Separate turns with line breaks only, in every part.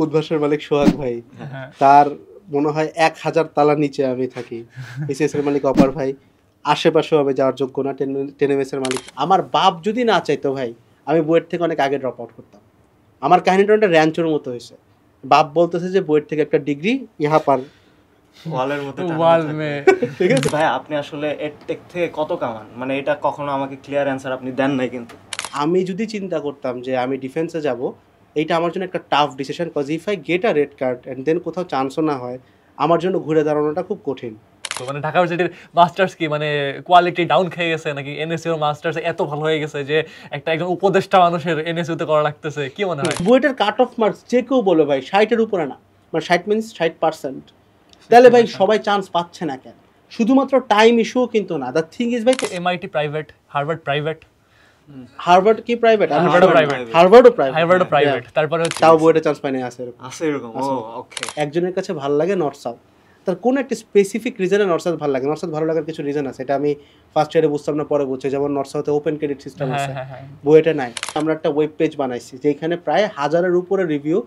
উদ্ভাসের মালিক সোহাগ ভাই, তার মনে হয় 1000 তালার নিচে আমি থাকি। এসএস এর মালিক অপার ভাই, আশেপাশেও আমি যাওয়ার যোগ্য না। টেনএমএস এর মালিক আমার বাপ যদি না চাইতো ভাই, আমি বুয়েট থেকে অনেক আগে ড্রপ আউট করতাম। আমার কাহিনীটা একটা র্যাঞ্চোর মতো হয়েছে। বাপ বলতেছে যে বুয়েট থেকে একটা ডিগ্রি ইহা পার
ওয়ালের মধ্যে
ঠিক আছে
ভাই, আপনি আসলে এডটেক থেকে কত কামান? মানে এটা কখনো আমাকে ক্লিয়ার অ্যান্সার আপনি দেন নাই। কিন্তু
আমি যদি চিন্তা করতাম যে আমি ডিফেন্সে যাব, এইটা আমার জন্য একটা tough decision, cause if I get a red card and then কোথাও চান্সও না হয়, আমার জন্য ঘুরে দাঁড়ানোটা খুব কঠিন।
মানে ঢাকা ইউনিভার্সিটির মাস্টার্স কি মানে কোয়ালিটি ডাউন খেয়ে গেছে নাকি এনএসইউর মাস্টার্স এত ভালো হয়ে গেছে যে একজন উপদেষ্টা মানুষের এনএসইউতে করা লাগতেছে? কি মনে হয়?
বুয়েটের কাট অফ মার্কস যে কেউ বলে ভাই 60-এর উপরে না, মানে 60 মিনস 60%। তাহলে ভাই সবাই চান্স পাচ্ছে না কেন? শুধুমাত্র টাইম ইস্যুও কিন্তু না। দ্য থিং ইজ ভাই,
MIT private, Harvard private.
Harvard কি প্রাইভেট?
হার্ভার্ডও প্রাইভেট।
হার্ভার্ডও প্রাইভেট।
তারপরে হচ্ছে
তাও বুয়েটে চান্স পায় না আছে
এরকম। ওকে,
একজনের কাছে ভালো লাগে নর্থ সাউথ, তার কোনো একটা স্পেসিফিক রিজনে নর্থ সাউথ ভালো লাগে। নর্থ সাউথ ভালো লাগার কিছু রিজন আছে, এটা আমি ফার্স্ট ইয়ারে বুঝতাম না, পরে বুঝছি। যেমন নর্থ সাউথে ওপেন ক্রেডিট সিস্টেম আছে, বুয়েটে নাই। আমরা একটা ওয়েব পেজ বানাইছি যেখানে প্রায় 1000-এর উপরে রিভিউ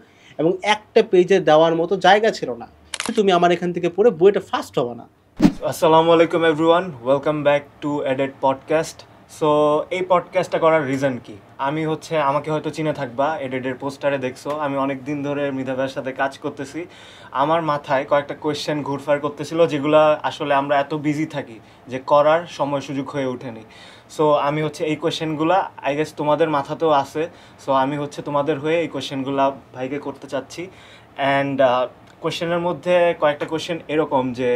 এবং একটা পেজে দেওয়ার মতো জায়গা ছিল না। তুমি আমার এখান থেকে পড়ে বুয়েটে ফার্স্ট হবে না।
আসসালামু আলাইকুম এভরিওয়ান, ওয়েলকাম ব্যাক টু এডেড পডকাস্ট। সো এই পডকাস্টটা করার রিজন কি? আমাকে হয়তো চিনে থাকবা, এডেডের পোস্টারে দেখছো আমি অনেক দিন ধরে মৃধা ভাইয়ের সাথে কাজ করতেছি। আমার মাথায় কয়েকটা কোয়েশ্চেন ঘুরফার করতেছিল, যেগুলো আসলে আমরা এত বিজি থাকি যে করার সময় সুযোগ হয়ে ওঠেনি। সো আমি এই কোয়েশ্চেনগুলো আই গেস তোমাদের মাথাতেও আছে। সো আমি তোমাদের হয়ে এই কোয়েশ্চেনগুলো ভাইকে করতে চাচ্ছি। অ্যান্ড কোয়েশ্চেনের মধ্যে কয়েকটা কোয়েশ্চেন এরকম যে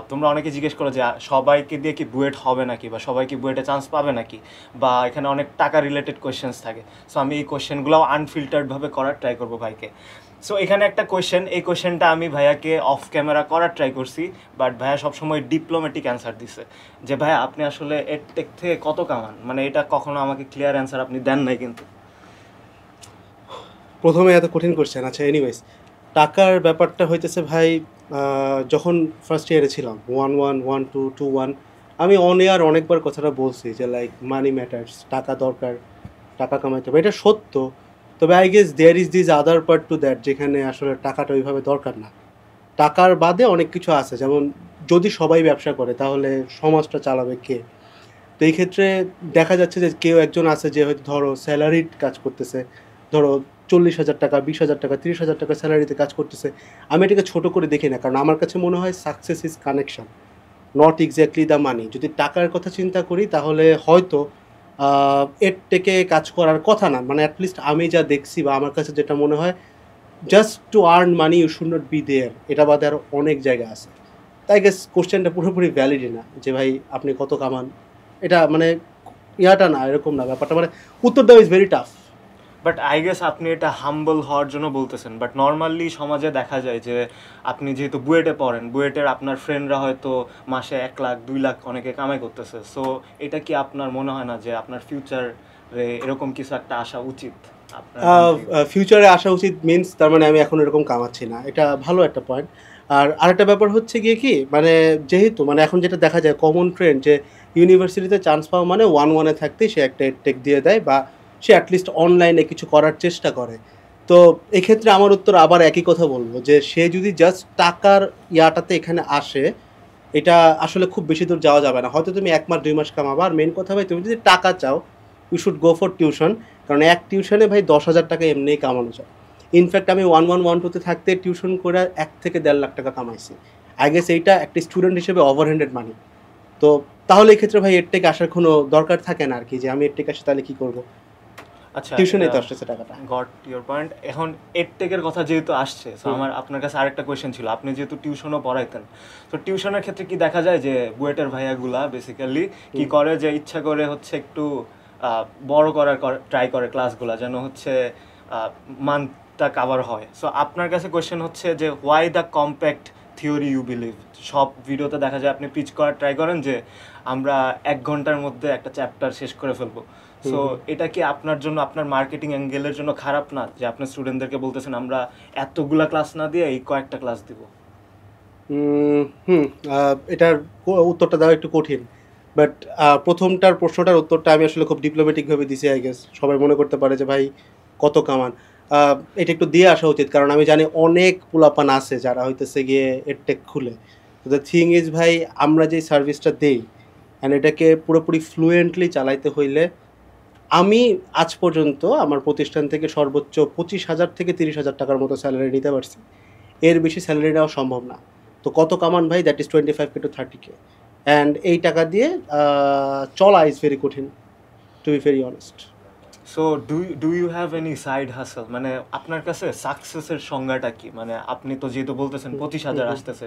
তোমরা অনেকে জিজ্ঞেস করো যে সবাইকে দিয়ে কি বুয়েট হবে নাকি, বা সবাই কি বুয়েটে চান্স পাবে নাকি, বা এখানে অনেক টাকা রিলেটেড কোয়েশ্চেন্স থাকে। সো আমি এই কোয়েশ্চেনগুলোও আনফিল্টার্ডভাবে করার ট্রাই করবো ভাইকে। সো এখানে একটা কোয়েশ্চেন, এই কোয়েশ্চেনটা আমি ভাইয়াকে অফ ক্যামেরা করার ট্রাই করছি, বাট ভাইয়া সবসময় ডিপ্লোম্যাটিক অ্যান্সার দিছে যে ভাইয়া আপনি আসলে এডটেক থেকে কত কামান? মানে এটা কখনো আমাকে ক্লিয়ার অ্যান্সার আপনি দেন নাই। কিন্তু
প্রথমে এত কঠিন কোয়েশ্চেন। আচ্ছা, এনিওয়েজ, টাকার ব্যাপারটা হইতেছে ভাই, যখন ফার্স্ট ইয়ারে ছিলাম 1-1, 1-2, 2-1, আমি অন এয়ার অনেকবার কথাটা বলছি যে লাইক মানি ম্যাটার্স, টাকা দরকার, টাকা কামাইতে হবে, এটা সত্য। তবে I guess there is this other part to that, যেখানে আসলে টাকাটা ওইভাবে দরকার না। টাকার বাদে অনেক কিছু আছে, যেমন যদি সবাই ব্যবসা করে তাহলে সমাজটা চালাবে কে? তো এই ক্ষেত্রে দেখা যাচ্ছে যে কেউ একজন আছে যে হয়তো ধরো স্যালারিড কাজ করতেছে, ধরো 40,000 টাকা, 20,000 টাকা, 30,000 টাকা স্যালারিতে কাজ করতেছে। আমি এটাকে ছোটো করে দেখি না, কারণ আমার কাছে মনে হয় success is connection, not exactly the money. যদি টাকার কথা চিন্তা করি তাহলে হয়তো এর থেকে কাজ করার কথা না, মানে অ্যাটলিস্ট আমি যা দেখছি বা আমার কাছে যেটা মনে হয়, just to earn money you should not be there, এটা বাদে আরও অনেক জায়গা আছে। তাই গেস কোশ্চেনটা পুরোপুরি ভ্যালিডই না যে ভাই আপনি কত কামান, এটা মানে ইয়াটা না, এরকম না ব্যাপারটা, মানে উত্তর দেওয়া is very tough.
But I guess আপনি এটা হাম্বল হওয়ার জন্য বলতেছেন, বাট নর্মালি সমাজে দেখা যায় যে আপনি যেহেতু বুয়েটে পড়েন, বুয়েটের আপনার ফ্রেন্ডরা হয়তো মাসে 1 লাখ 2 লাখ অনেকে কামাই করতেছে। সো এটা কি আপনার মনে হয় না যে আপনার ফিউচারে এরকম কিছু একটা আসা উচিত?
ফিউচারে আসা উচিত মিনস তার মানে আমি এখন এরকম কামাচ্ছি না, এটা ভালো একটা পয়েন্ট। আর আরেকটা ব্যাপার হচ্ছে গিয়ে কি, মানে যেহেতু মানে এখন যেটা দেখা যায় কমন ট্রেন্ড যে ইউনিভার্সিটিতে চান্স পাওয়া মানে 1-1-এ থাকতেই সে একটা টেক দিয়ে দেয়, বা সে অ্যাটলিস্ট অনলাইনে কিছু করার চেষ্টা করে। তো এক্ষেত্রে আমার উত্তর আবার একই কথা বলবো যে সে যদি জাস্ট টাকার ইয়াটাতে এখানে আসে, এটা আসলে খুব বেশি দূর যাওয়া যাবে না। হয়তো তুমি 1 মাস 2 মাস কামাবা। আর মেন কথা ভাই, তুমি যদি টাকা চাও you should go for tuition, কারণ এক টিউশনে ভাই 10,000 টাকা এমনিই কামানো যায়। ইনফ্যাক্ট আমি 1-1, 1-2-তে থাকতে টিউশন করে 1 থেকে 1.5 লাখ টাকা কামাইছি। আই গেস এইটা একটা স্টুডেন্ট হিসেবে ওভার হ্যান্ডেড মানি। তো তাহলে এই ক্ষেত্রে ভাই এর থেকে আসার কোনো দরকার থাকে না আর কি, যে আমি এর থেকে আসি তাহলে কী করবো।
আচ্ছা,
টিউশনে তো আসছে টাকাটা।
Goat your point. এখন এডটেকের কথা যেহেতু আসছে, সো আমার আপনার কাছে আরেকটা কোয়েশ্চেন ছিল। আপনি যেহেতু টিউশনও পড়াইতেন, তো টিউশনের ক্ষেত্রে কি দেখা যায় যে বুয়েটের ভাইয়াগুলা বেসিক্যালি কি করে যে ইচ্ছা করে একটু বড় করার ট্রাই করে ক্লাসগুলা, যেন মান্থটা কাভার হয়। সো আপনার কাছে কোয়েশ্চেন হচ্ছে যে why the compact theory you believe? সব ভিডিওতে দেখা যায় আপনি পিচ করার ট্রাই করেন যে আমরা 1 ঘন্টার মধ্যে একটা চ্যাপ্টার শেষ করে ফেলবো। সো এটা কি আপনার জন্য, আপনার মার্কেটিং অ্যাঙ্গেলের জন্য খারাপ না যে আপনার স্টুডেন্টদেরকে বলতেছেন আমরা এতগুলা ক্লাস না দিয়ে এই কয়েকটা ক্লাস দিব?
এটার উত্তরটা দেওয়া একটু কঠিন, বাট প্রথমটার প্রশ্নটার উত্তরটা আমি আসলে খুব ডিপ্লোম্যাটিকভাবে দিছি। আই গেস সবাই মনে করতে পারে যে ভাই কত কামান। এটা একটু দিয়ে আসা উচিত, কারণ আমি জানি অনেক পোলাপান আছে যারা হইতেছে গিয়ে এডটেক খুলে। তো দ্য থিং ইজ ভাই, আমরা যে সার্ভিসটা দেই অ্যান্ড এটাকে পুরোপুরি ফ্লুয়েন্টলি চালাইতে হইলে আমি আজ পর্যন্ত আমার প্রতিষ্ঠান থেকে সর্বোচ্চ 25,000 থেকে 30,000 টাকার মতো স্যালারি নিতে পারছি। এর বেশি স্যালারি নেওয়া সম্ভব না। তো কত কামান ভাই? That is 25K to 30K। And এই টাকা দিয়ে চলা ইজ ভেরি কঠিন, to be very honest.
So do you have any side hustle? মানে আপনার কাছে সাকসেসের সংজ্ঞাটা কি? মানে আপনি তো যেহেতু বলতেছেন 25,000 আসতেছে,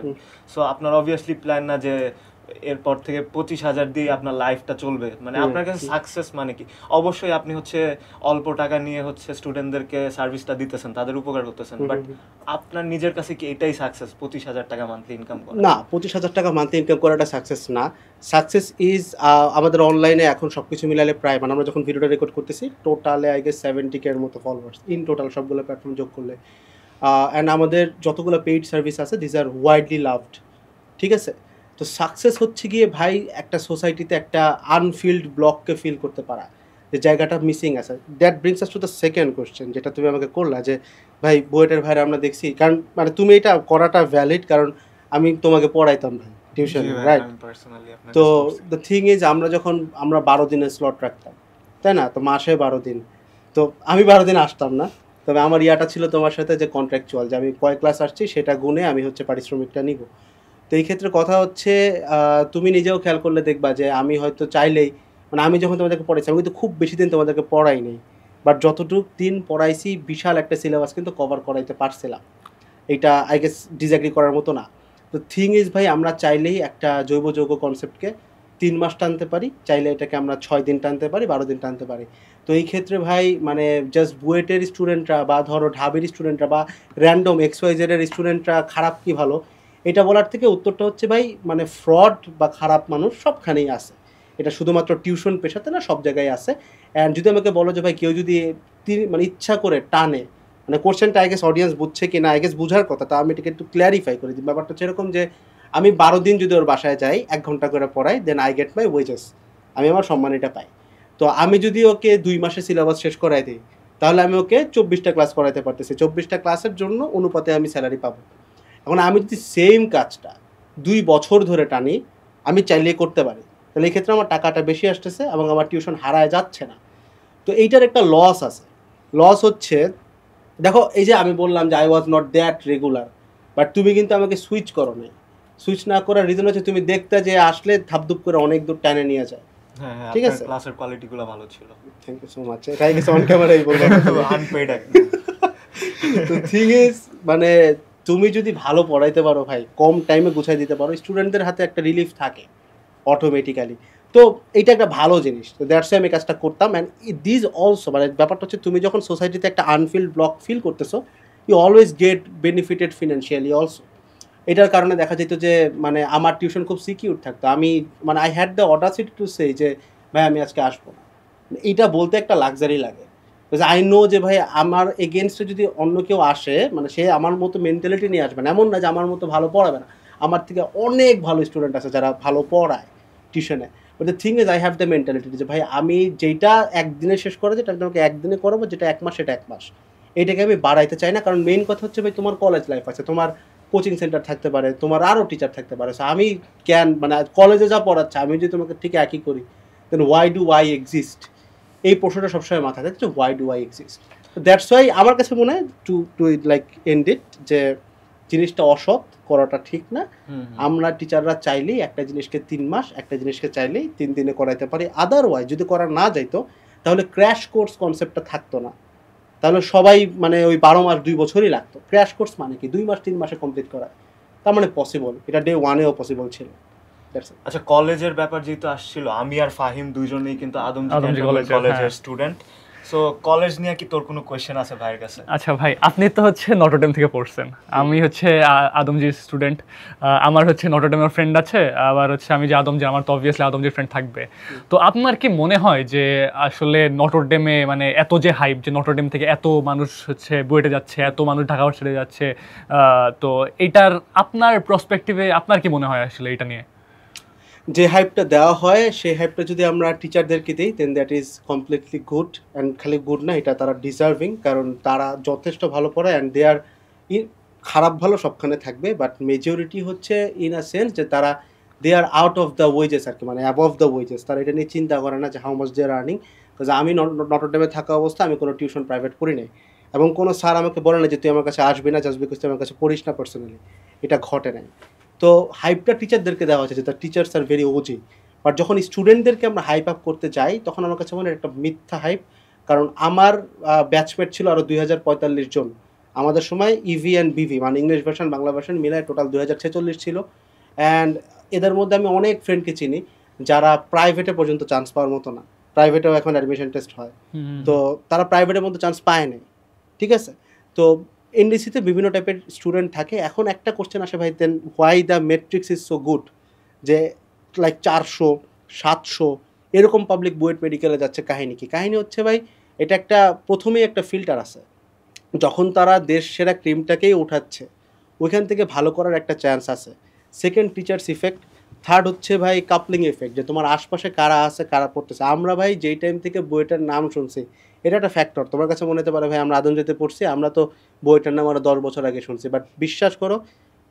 সো আপনার অবভিয়াসলি প্ল্যান না যে এরপর থেকে 25,000 দিয়ে আপনার লাইফটা চলবে। মানে আপনার কাছে সাকসেস মানে কি? অবশ্যই আপনি হচ্ছে অল্প টাকা নিয়ে হচ্ছে স্টুডেন্টদেরকে সার্ভিসটা দিতেছেন, তাদের উপকার করতেছেন, বাট আপনার নিজের কাছে কি এটাই সাকসেস, 25,000 টাকা মান্থলি ইনকাম করা?
না, 25,000 টাকা মান্থলি ইনকাম করাটা সাকসেস না। সাকসেস ইজ আমাদের অনলাইনে এখন সব কিছু মিলালে প্রায়, মানে আমরা যখন ভিডিওটা রেকর্ড করতেছি টোটালে আই গেস 70K এর মতো ফলোয়ার্স ইন টোটাল সবগুলো প্ল্যাটফর্ম যোগ করলে। অ্যান্ড আমাদের যতগুলো পেইড সার্ভিস আছে দিজ আর ওয়াইডলি লাভড, ঠিক আছে? তো সাকসেস হচ্ছে গিয়ে ভাই একটা সোসাইটিতে একটা আনফিল্ড ব্লককে ফিল করতে পারা, যে জায়গাটা মিসিং আছে। That brings us to the second question যেটা তুমি আমাকে করলা, যে ভাই বুয়েটের ভাইরা আমরা দেখছি, কারণ মানে তুমি এটা করাটা ভ্যালিড, কারণ আমি তোমাকে পড়াইতাম ভাই টিউশন, রাইট? তো দ্য থিং ইজ আমরা 12 দিনের স্লট রাখতাম, তাই না? তো মাসে 12 দিন, তো আমি 12 দিন আসতাম না, তবে আমার ইয়াটা ছিল তোমার সাথে যে কন্ট্রাকচুয়াল, যে আমি কয় ক্লাস আসছি সেটা গুনে আমি হচ্ছে পারিশ্রমিকটা নিব। তো এই ক্ষেত্রে কথা হচ্ছে তুমি নিজেও খেয়াল করলে দেখবা যে আমি হয়তো চাইলেই, মানে আমি যখন তোমাদেরকে পড়াইছি আমি কিন্তু খুব বেশি দিন তোমাদেরকে পড়াই নেই, বাট যতটুকু দিন পড়াইছি বিশাল একটা সিলেবাস কিন্তু কভার করাইতে পারছিলাম। এটা আই গেস ডিসএগ্রি করার মতো না। তো থিং ইজ ভাই, আমরা চাইলেই একটা জৈব যৌগ কনসেপ্টকে 3 মাস টানতে পারি, চাইলে এটাকে আমরা 6 দিন টানতে পারি, 12 দিন টানতে পারি। তো এই ক্ষেত্রে ভাই মানে জাস্ট বুয়েটের স্টুডেন্টরা বা ধরো ঢাবির স্টুডেন্টরা বা র্যান্ডম XYZ এর স্টুডেন্টরা খারাপ কি ভালো, এটা বলার থেকে উত্তরটা হচ্ছে ভাই, মানে ফ্রড বা খারাপ মানুষ সবখানেই আছে। এটা শুধুমাত্র টিউশন পেশাতে না, সব জায়গায় আছে। অ্যান্ড যদি আমাকে বলো যে ভাই কেউ যদি মানে ইচ্ছা করে টানে, মানে কোশ্চেনটা আই গেস অডিয়েন্স বুঝছে কি না, আই গেস বুঝার কথা, তা আমি এটাকে একটু ক্ল্যারিফাই করে দিই। ব্যাপারটা হচ্ছে এরকম যে আমি 12 দিন যদি ওর বাসায় যাই 1 ঘন্টা করে পড়াই, then I get my wages, আমি আমার সম্মানিটা পাই। তো আমি যদি ওকে 2 মাসে সিলেবাস শেষ করাই দিই, তাহলে আমি ওকে 24টা ক্লাস করাইতে পারতেছি, 24টা ক্লাসের জন্য অনুপাতে আমি স্যালারি পাবো। এখন আমি যদি সেম কাজটা 2 বছর ধরে টানি, আমি চাইলেই করতে পারি, তাহলে এই ক্ষেত্রে আমার টাকাটা বেশি আসতেছে এবং আমার টিউশন হারায় যাচ্ছে না। তো এইটার একটা লস আছে। লস হচ্ছে, দেখো এই যে আমি বললাম যে I was not that regular, but তুমি কিন্তু আমাকে সুইচ করো নাই। সুইচ না করার রিজন হচ্ছে তুমি দেখতে যে আসলে ধাপধুপ করে অনেক দূর টানে নিয়ে যায়।
হ্যাঁ,
ঠিক
আপনার
আছে,
ক্লাসের কোয়ালিটিগুলো ভালো ছিল।
Thank you so much. এটাই গেছে অন ক্যামেরাই বলবো,
আনপেইড একদম।
তো থিং ইজ মানে তুমি যদি ভালো পড়াইতে পারো ভাই, কম টাইমে গুছাই দিতে পারো, স্টুডেন্টদের হাতে একটা রিলিফ থাকে অটোমেটিক্যালি। তো এইটা একটা ভালো জিনিস। তো দ্যাটস আমি কাজটা করতাম। অ্যান্ড দিস অলসো, মানে ব্যাপারটা হচ্ছে তুমি যখন সোসাইটিতে একটা আনফিল্ড ব্লক ফিল করতেছো, you always get benefited financially also. এটার কারণে দেখা যেত যে মানে আমার টিউশন খুব সিকিউর থাকতো। আমি মানে I had the audacity to say যে ভাই আমি আজকে আসবো না। এইটা বলতে একটা লাক্সারি লাগে, আই নো যে ভাই আমার এগেনস্টে যদি অন্য কেউ আসে, মানে সে আমার মতো মেন্টালিটি নিয়ে আসবে না, এমন না যে আমার মতো ভালো পড়াবে না। আমার থেকে অনেক ভালো স্টুডেন্ট আছে যারা ভালো পড়ায় টিউশনে, but the thing is I have the mentality যে ভাই আমি যেটা একদিনে শেষ করে যেটা তোমাকে একদিনে করাবো, যেটা 1 মাস সেটা 1 মাস, এটাকে আমি বাড়াইতে চাই না। কারণ মেইন কথা হচ্ছে ভাই তোমার কলেজ লাইফ আছে, তোমার কোচিং সেন্টার থাকতে পারে, তোমার আরও টিচার থাকতে পারে। সো আমি মানে কলেজে যা পড়াচ্ছে আমি যদি তোমাকে ঠিক একই করি, দেন ওয়াই ডু আই এক্সিস্ট? এই প্রশ্নটা সবসময় মাথায় থাকে যে why do I exist. That's why আমার কাছে মনে হয় টু লাইক এন্ড ইট, যে জিনিসটা অসৎ করাটা ঠিক না। আমরা টিচাররা চাইলেই একটা জিনিসকে 3 মাস, একটা জিনিসকে চাইলেই 3 দিনে করাইতে পারি। আদারওয়াইজ যদি করা না যাইতো, তাহলে ক্র্যাশ কোর্স কনসেপ্টটা থাকতো না। তাহলে সবাই মানে ওই 12 মাস 2 বছরই লাগতো। ক্র্যাশ কোর্স মানে কি 2 মাস 3 মাসে কমপ্লিট করা, তার মানে পসিবল। এটা ডে 1-এও পসিবল ছিল।
আচ্ছা, কলেজের ব্যাপার যেহেতু আসছিল, আমি আর ফাহিম দুইজনেই কিন্তু আদমজি কলেজের স্টুডেন্ট। সো কলেজ নিয়ে কি তোর কোনো কোয়েশ্চেন আছে ভাইয়ের কাছে?
আচ্ছা ভাই, আপনি তো হচ্ছে নটরডেম থেকে পড়ছেন, আমি হচ্ছে আদমজির স্টুডেন্ট। আমার হচ্ছে নটরডেমের ফ্রেন্ড আছে, আবার হচ্ছে আমি যে আদমজি, আমার তো অবভিয়াসলি আদমজির ফ্রেন্ড থাকবে। তো আপনার কি মনে হয় যে আসলে নটরডেমে মানে এত যে হাইপ, যে নটরডেম থেকে এত মানুষ হচ্ছে বুয়েটে যাচ্ছে, এত মানুষ ঢাকা ভার্সিটি যাচ্ছে, তো এইটার আপনার প্রসপেক্টিভে আপনার কি মনে হয় আসলে এটা নিয়ে?
যে হাইপটা দেওয়া হয় সেই হাইপটা যদি আমরা টিচারদেরকে দিই then that is completely good and খালি গুড না, এটা তারা ডিজার্ভিং, কারণ তারা যথেষ্ট ভালো পড়ায় অ্যান্ড দে আর খারাপ ভালো সবখানে থাকবে, বাট মেজরিটি হচ্ছে ইন আ সেন্স যে তারা they are out of the wages আর কি, মানে অ্যাবভ দ্য ওয়েজেস, তারা এটা নিয়ে চিন্তা করে না যে how much they are earning. Because আমি নটরডেমে থাকা অবস্থা আমি কোনো টিউশন প্রাইভেট পড়ি নাই, এবং কোনো স্যার আমাকে বলে না যে তুই আমার কাছে আসবি না জাস্ট বিকজ তুই আমার কাছে পড়িস না পার্সোনালি, এটা ঘটে নাই। তো হাইপটা টিচারদেরকে দেওয়া হচ্ছে যে the teachers are very OG, but যখন স্টুডেন্টদেরকে আমরা হাইপ আপ করতে যাই তখন আমার কাছে মনে হয় একটা মিথ্যা হাইপ। কারণ আমার ব্যাচমেট ছিল আরও 2045 জন, আমাদের সময় ইভি অ্যান্ড বিভি মানে ইংলিশ ভার্সন বাংলা ভার্সন মিলায় টোটাল 2046 ছিল। অ্যান্ড এদের মধ্যে আমি অনেক ফ্রেন্ডকে চিনি যারা প্রাইভেটে পর্যন্ত চান্স পাওয়ার মতো না, প্রাইভেটেও এখন অ্যাডমিশন টেস্ট হয়, তো তারা প্রাইভেটের মধ্যে চান্স পায় নাই, ঠিক আছে। তো এনডিসিতে বিভিন্ন টাইপের স্টুডেন্ট থাকে। এখন একটা কোশ্চেন আসে ভাই, then why the metrics is so good, যে লাইক 400 700 এরকম পাবলিক বুয়েট মেডিকেলে যাচ্ছে, কাহিনী কি? কাহিনী হচ্ছে ভাই এটা একটা প্রথমেই একটা ফিল্টার আছে, যখন তারা দেশ সেরা ক্রিমটাকেই উঠাচ্ছে ওইখান থেকে ভালো করার একটা চান্স আছে। সেকেন্ড টিচার্স ইফেক্ট, থার্ড হচ্ছে ভাই কাপলিং এফেক্ট, যে তোমার আশপাশে কারা আছে কারা পড়তেছে। আমরা ভাই যেই টাইম থেকে বইটার নাম শুনছি এটা একটা ফ্যাক্টর, তোমার কাছে মনে হতে পারে ভাই আমরা আদমজিতে পড়ছি, আমরা তো বইটার নাম আরও 10 বছর আগে শুনছি, বাট বিশ্বাস করো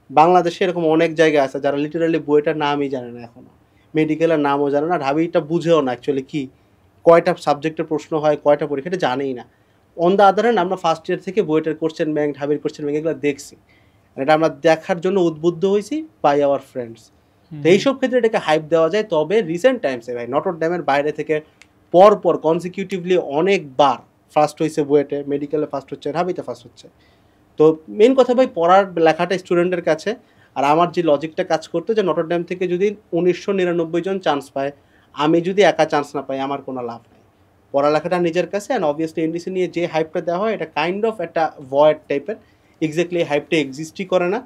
বাংলাদেশে এরকম অনেক জায়গা আছে যারা লিটারালি বইটার নামই জানে না, এখনও মেডিকেলের নামও জানে না, ঢাবিটা বুঝেও না অ্যাকচুয়ালি কি কয়টা সাবজেক্টের প্রশ্ন হয় কয়টা পরীক্ষা এটা জানেই না। অন দ্য আদার হ্যান্ড আমরা ফার্স্ট ইয়ার থেকে বইটার কোশ্চেন ব্যাংক ঢাবির কোশ্চেন ব্যাংক এগুলো দেখছি, এটা আমরা দেখার জন্য উদ্বুদ্ধ হয়েছি বাই আওয়ার ফ্রেন্ডস। তো এইসব ক্ষেত্রে এটাকে হাইপ দেওয়া যায়। তবে রিসেন্ট টাইমসে ভাই নটরডেমের বাইরে থেকে পর কনসিকিউটিভলি অনেকবার ফার্স্ট হয়েছে বুয়েটে, মেডিকেলে ফার্স্ট হচ্ছে, ঢাবিতে ফার্স্ট হচ্ছে। তো মেন কথা ভাই পড়ার লেখাটা স্টুডেন্টের কাছে, আর আমার যে লজিকটা কাজ করতো যে নটরডেম থেকে যদি 1999 জন চান্স পায়, আমি যদি একা চান্স না পাই আমার কোনো লাভ নাই, পড়ালেখাটা নিজের কাছে। অ্যান্ড অবভিয়াসলি এনডিসি নিয়ে যে হাইপটা দেওয়া হয় এটা কাইন্ড অফ একটা ভয়েড টাইপের, এক্স্যাক্টলি এই হাইপটা এক্সিস্টই করে না।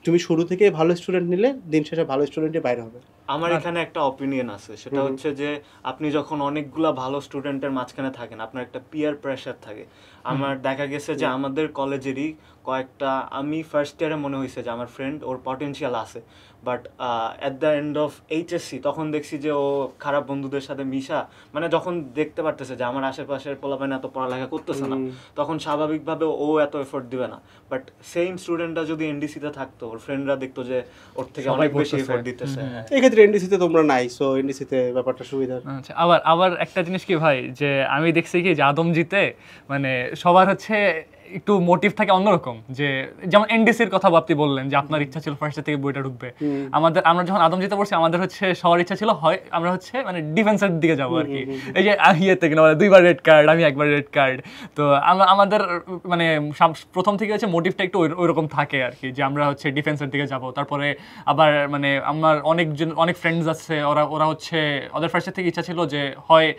তুমি শুরু থেকে ভালো স্টুডেন্ট নিলে দিন শেষে ভালো স্টুডেন্টই বাইরে হবে।
আমার এখানে একটা অপিনিয়ন আছে, সেটা হচ্ছে যে আপনি যখন অনেকগুলা ভালো স্টুডেন্টের মাঝখানে থাকেন আপনার একটা পিয়ার প্রেশার থাকে। আমার দেখা গেছে যে আমাদের কলেজেরই কয়েকটা, আমি ফার্স্ট ইয়ারে মনে হয়েছে যে আমার ফ্রেন্ড ওর পটেনশিয়াল আছে, but at the end of HSC তখন দেখছি যে ও খারাপ বন্ধুদের সাথে মিশা, মানে যখন দেখতে পারতেছে যে আমার আশেপাশের পোলাপান এত পড়ালেখা করতেছে না, তখন স্বাভাবিকভাবে ও এত এফোর্ট দিবে না। বাট সেম স্টুডেন্টরা যদি এনডিসিতে থাকতো ওর ফ্রেন্ডরা দেখতো যে ওর থেকে অনেক বেশি এফোর্ট দিতেছে।
এই ক্ষেত্রে এনডিসিতে তোমরা নাই, সো এনডিসিতে ব্যাপারটা সুবিধা।
আচ্ছা, আবার একটা জিনিস কি ভাই, যে আমি দেখছি কি যে আদমজিতে মানে সবার হচ্ছে একটু মোটিভ থাকে অন্যরকম, যে যেমন এনডিসির কথা আপনি বললেন যে আপনার ইচ্ছা ছিল ফার্স্ট থেকে বইটা ঢুকবে, আমরা যখন আদমজিতে পড়ছি আমাদের হচ্ছে সবার ইচ্ছা ছিল হয় আমরা হচ্ছে মানে ডিফেন্সের দিকে যাবো আর কি, এই যে ইয়েতে কিনা মানে 2বার রেড কার্ড আমি 1বার রেড কার্ড। তো আমাদের মানে প্রথম থেকে হচ্ছে মোটিভটা একটু ওইরকম থাকে আর কি, যে আমরা হচ্ছে ডিফেন্সের দিকে যাব। তারপরে আবার মানে আমার অনেক ফ্রেন্ডস আছে, ওরা হচ্ছে ওদের ফার্স্ট থেকে ইচ্ছা ছিল যে হয়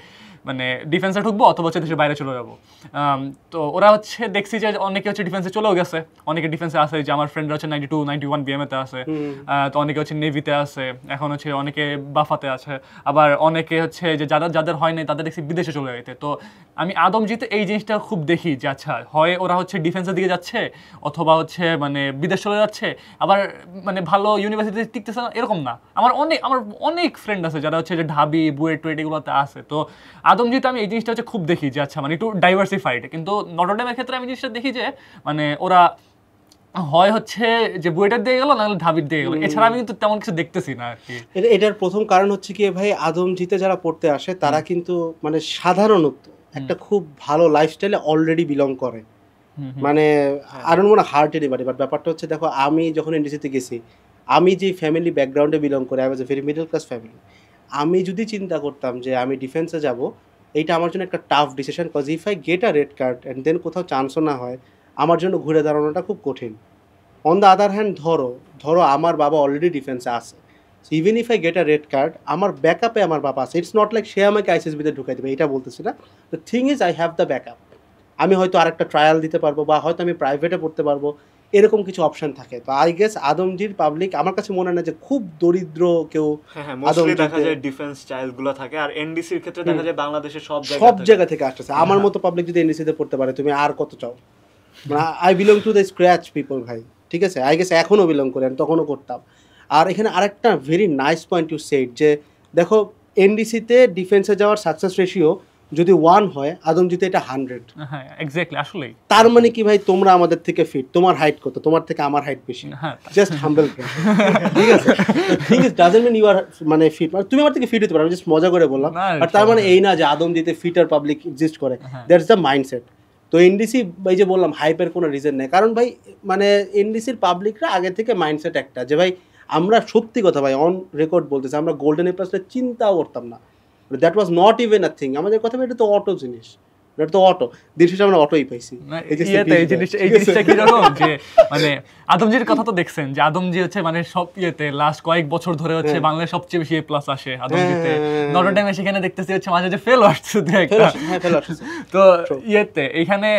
মানে ডিফেন্সে ঢুকবো অথবা হচ্ছে দেশের বাইরে চলে যাবো। তো ওরা হচ্ছে দেখছি যে অনেকে হচ্ছে ডিফেন্সে চলেও গেছে, অনেকে ডিফেন্সে আছে, যে আমার ফ্রেন্ডরা হচ্ছে 92 91 বিএমএতে আছে, তো অনেকে হচ্ছে নেভিতে আছে, এখন হচ্ছে অনেকে বাফাতে আছে, আবার অনেকে হচ্ছে যে যাদের হয় নাই তাদের দেখছি বিদেশে চলে যেতে। তো আমি আদমজিতে এই জিনিসটা খুব দেখি যে আচ্ছা হয় ওরা হচ্ছে ডিফেন্সের দিকে যাচ্ছে অথবা হচ্ছে মানে বিদেশ চলে যাচ্ছে, আবার মানে ভালো ইউনিভার্সিটিতে টিকতেছে না এরকম না। আমার অনেক ফ্রেন্ড আছে যারা হচ্ছে যে ঢাবি বুয়েট টুয়েট এগুলোতে আছে। তো আদমজিতে আমি এই জিনিসটা হচ্ছে খুব দেখি যে আচ্ছা মানে একটু ডাইভার্সিফাইড, কিন্তু নটরডেমের ক্ষেত্রে আমি জিনিসটা দেখি যে মানে ওরা হয় হচ্ছে যে বুয়েটের দিয়ে গেল নাহলে ঢাবির দিয়ে গেল, এছাড়া আমি কিন্তু তেমন কিছু দেখতেছি না আর কি।
এটার প্রথম কারণ হচ্ছে কি ভাই, আদমজিতে যারা পড়তে আসে তারা কিন্তু মানে সাধারণত একটা খুব ভালো লাইফস্টাইলে অলরেডি বিলং করে, মানে I don't want heart anybody, but ব্যাপারটা হচ্ছে দেখো আমি যখন এনডিসিতে গেছি, আমি যে ফ্যামিলি ব্যাকগ্রাউন্ডে বিলং করি, I was a very middle class family, আমি যদি চিন্তা করতাম যে আমি ডিফেন্সে যাব, এইটা আমার জন্য একটা tough decision, cause if I get a red card and then কোথাও চান্সও না হয় আমার জন্য ঘুরে দাঁড়ানোটা খুব কঠিন। অন দ্য আদার হ্যান্ড ধরো আমার বাবা অলরেডি ডিফেন্সে আছে, so even if I get a red card আমার ব্যাকআপে আমার বাবা আছে, ইটস নট লাইক সে আমাকে আইসিএসবিতে ঢুকাই দেবে, এটা বলতেছি না। The thing is I have the backup, আমি হয়তো আরেকটা ট্রায়াল দিতে পারবো বা হয়তো আমি প্রাইভেটে পড়তে পারবো, এরকম কিছু অপশন থাকে। তো আই গেস আদমজির পাবলিক আমার কাছে মনে হয় না যে খুব দরিদ্র কেউ
মোস্টলি দেখা যায় ডিফেন্স চাইল্ড গুলো থাকে, আর এনডিসির ক্ষেত্রে দেখা যায় বাংলাদেশের সব
জায়গা থেকে আসতেছে। আমার মতো পাবলিক যদি এনডিসিতে পড়তে পারে তুমি আর কত চাও, মানে I belong to the scratch people ভাই, ঠিক আছে, আই গেস এখনও বিলং করি, আমি তখনও করতাম। আর এখানে আরেকটা very nice point you said যে দেখো এনডিসিতে ডিফেন্সে যাওয়ার সাকসেস রেশিও যদি 1 হয় আদমজিতে এটা 100।
হ্যাঁ এক্স্যাক্টলি আসলেই
তার মানে কি ভাই তোমরা আমাদের থেকে ফিট, তোমার হাইট কত, তোমার থেকে আমার হাইট বেশি,
হ্যাঁ
জাস্ট হাম্বল ঠিক আছে। Thing is doesn't mean you are মানে ফিট, মানে তুমি আমার থেকে ফিট হতে পারো, আমি জাস্ট মজা করে বললাম।
না,
আর তার মানে এই না যে আদমজিতে ফিটার পাবলিক এক্সিস্ট করে, দ্যাটস দ্য মাইন্ডসেট। তো এনডিসি এই যে বললাম হাইপের কোনো রিজন নেই, কারণ ভাই মানে এনডিসির পাবলিকরা আগে থেকে মাইন্ডসেট একটা যে ভাই আমরা সত্যি কথা ভাই অন রেকর্ড বলতেছি আমরা গোল্ডেন এ প্লাসটা চিন্তাও করতাম না, that was not even a thing. আমাদের কথা এটা তো অটো জিনিস, এটা তো অটো, দিন শেষে আমরা অটোই পাইছি।
এই জিনিসটা কিরকম যে মানে আদমজির কথা তো দেখছেন যে আদমজি হচ্ছে মানে সব ইয়েতে লাস্ট কয়েক বছর ধরে হচ্ছে বাংলায় সবচেয়ে বেশি A+ আসে আদমজিতে। নটর ডেমে সেখানে দেখতেছি হচ্ছে মাঝে যে ফেল আসছে তো ইয়েতে এইখানে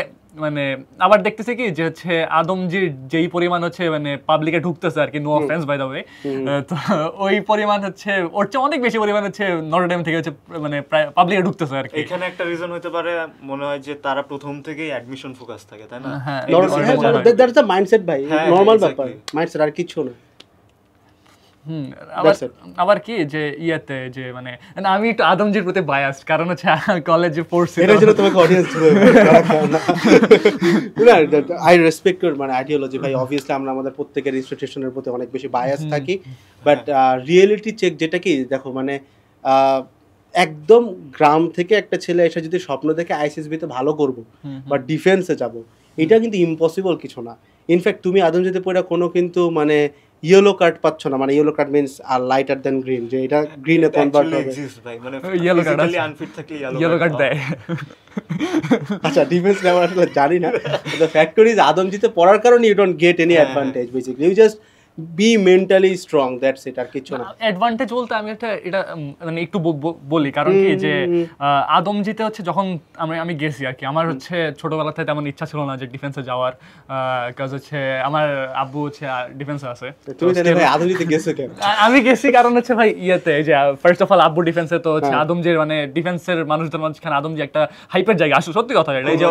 মানে আবার দেখতেছি কি যে হচ্ছে আদমজির যেই পরিমাণ হচ্ছে মানে পাবলিকে ঢুকতেছে আর কি, no offence by the way, তো ওই পরিমাণ হচ্ছে ওর চেয়ে অনেক বেশি পরিমাণ হচ্ছে নটর ডেম থেকে হচ্ছে মানে পাবলিকে ঢুকতেছে আর কি।
এখানে একটা রিজন হতে পারে মনে হয় যে তারা প্রথম থেকেই অ্যাডমিশন ফোকাস থাকে, তাই না?
হ্যাঁ
দ্যাটস দ্য মাইন্ডসেট ভাই, নরমাল ব্যাপার, মাইন্ডসেট আর কিছু না।
আবার কি যে ইয়েতে যে মানে আমি একটু আদমজির প্রতি বায়াস, কারণ হচ্ছে কলেজে পড়ছি
এর জন্য তোমাকে অডিয়েন্স না, আই রেসপেক্ট ইউর মানে আইডিওলজি ভাই। অবভিয়াসলি আমরা আমাদের প্রত্যেকের ইনস্টিটিউশনের প্রতি অনেক বেশি বায়াস থাকি, বাট রিয়েলিটি চেক যেটা কি দেখো মানে একদম গ্রাম থেকে একটা ছেলে এসে যদি স্বপ্ন দেখে আইসিএসবিতে ভালো করবো বা ডিফেন্সে যাব, এটা কিন্তু ইম্পসিবল কিছু না। ইনফ্যাক্ট তুমি আদমজিতে পড়ে কোনো কিন্তু মানে ইয়েলো কার্ড পাচ্ছ না, মানে ইয়েলো কার্ড মিন্স আর লাইটার দেন গ্রিন, যে এটা গ্রিনে কনভার্ট হবে।
মানে
ইয়েলো কার্ড
আনফিট থাকলে
ইয়েলো কার্ড দেয়।
আচ্ছা ডিফেন্স আমরা আসলে জানি না, দ্য ফ্যাক্টর ইজ আদমজিতে পড়ার কারণে you don't get any advantage, basically you just be mentally strong, that's it, আর কিছু না।
অ্যাডভান্টেজ বলতে আমি এটা মানে একটু বলি, কারণ কি যে আদমজিতে হচ্ছে যখন আমি গেছি আর কি, আমার হচ্ছে ছোটবেলা থেকে তেমন ইচ্ছা ছিল না যে ডিফেন্সে যাওয়ার, কাজ হচ্ছে আমার আব্বু হচ্ছে ডিফেন্সে আছে।
তুমি তাহলে ভাই আদমজিতে গেছো কেন?
আমি গেছি কারণ হচ্ছে ভাই ইয়েতে যে ফার্স্ট অফ অল আব্বু ডিফেন্সে, তো হচ্ছে আদমজির মানে ডিফেন্সের মানুষদের মাঝখানে আদমজি একটা হাইপের জায়গা, আসলে সত্যি কথা এটা, এই যে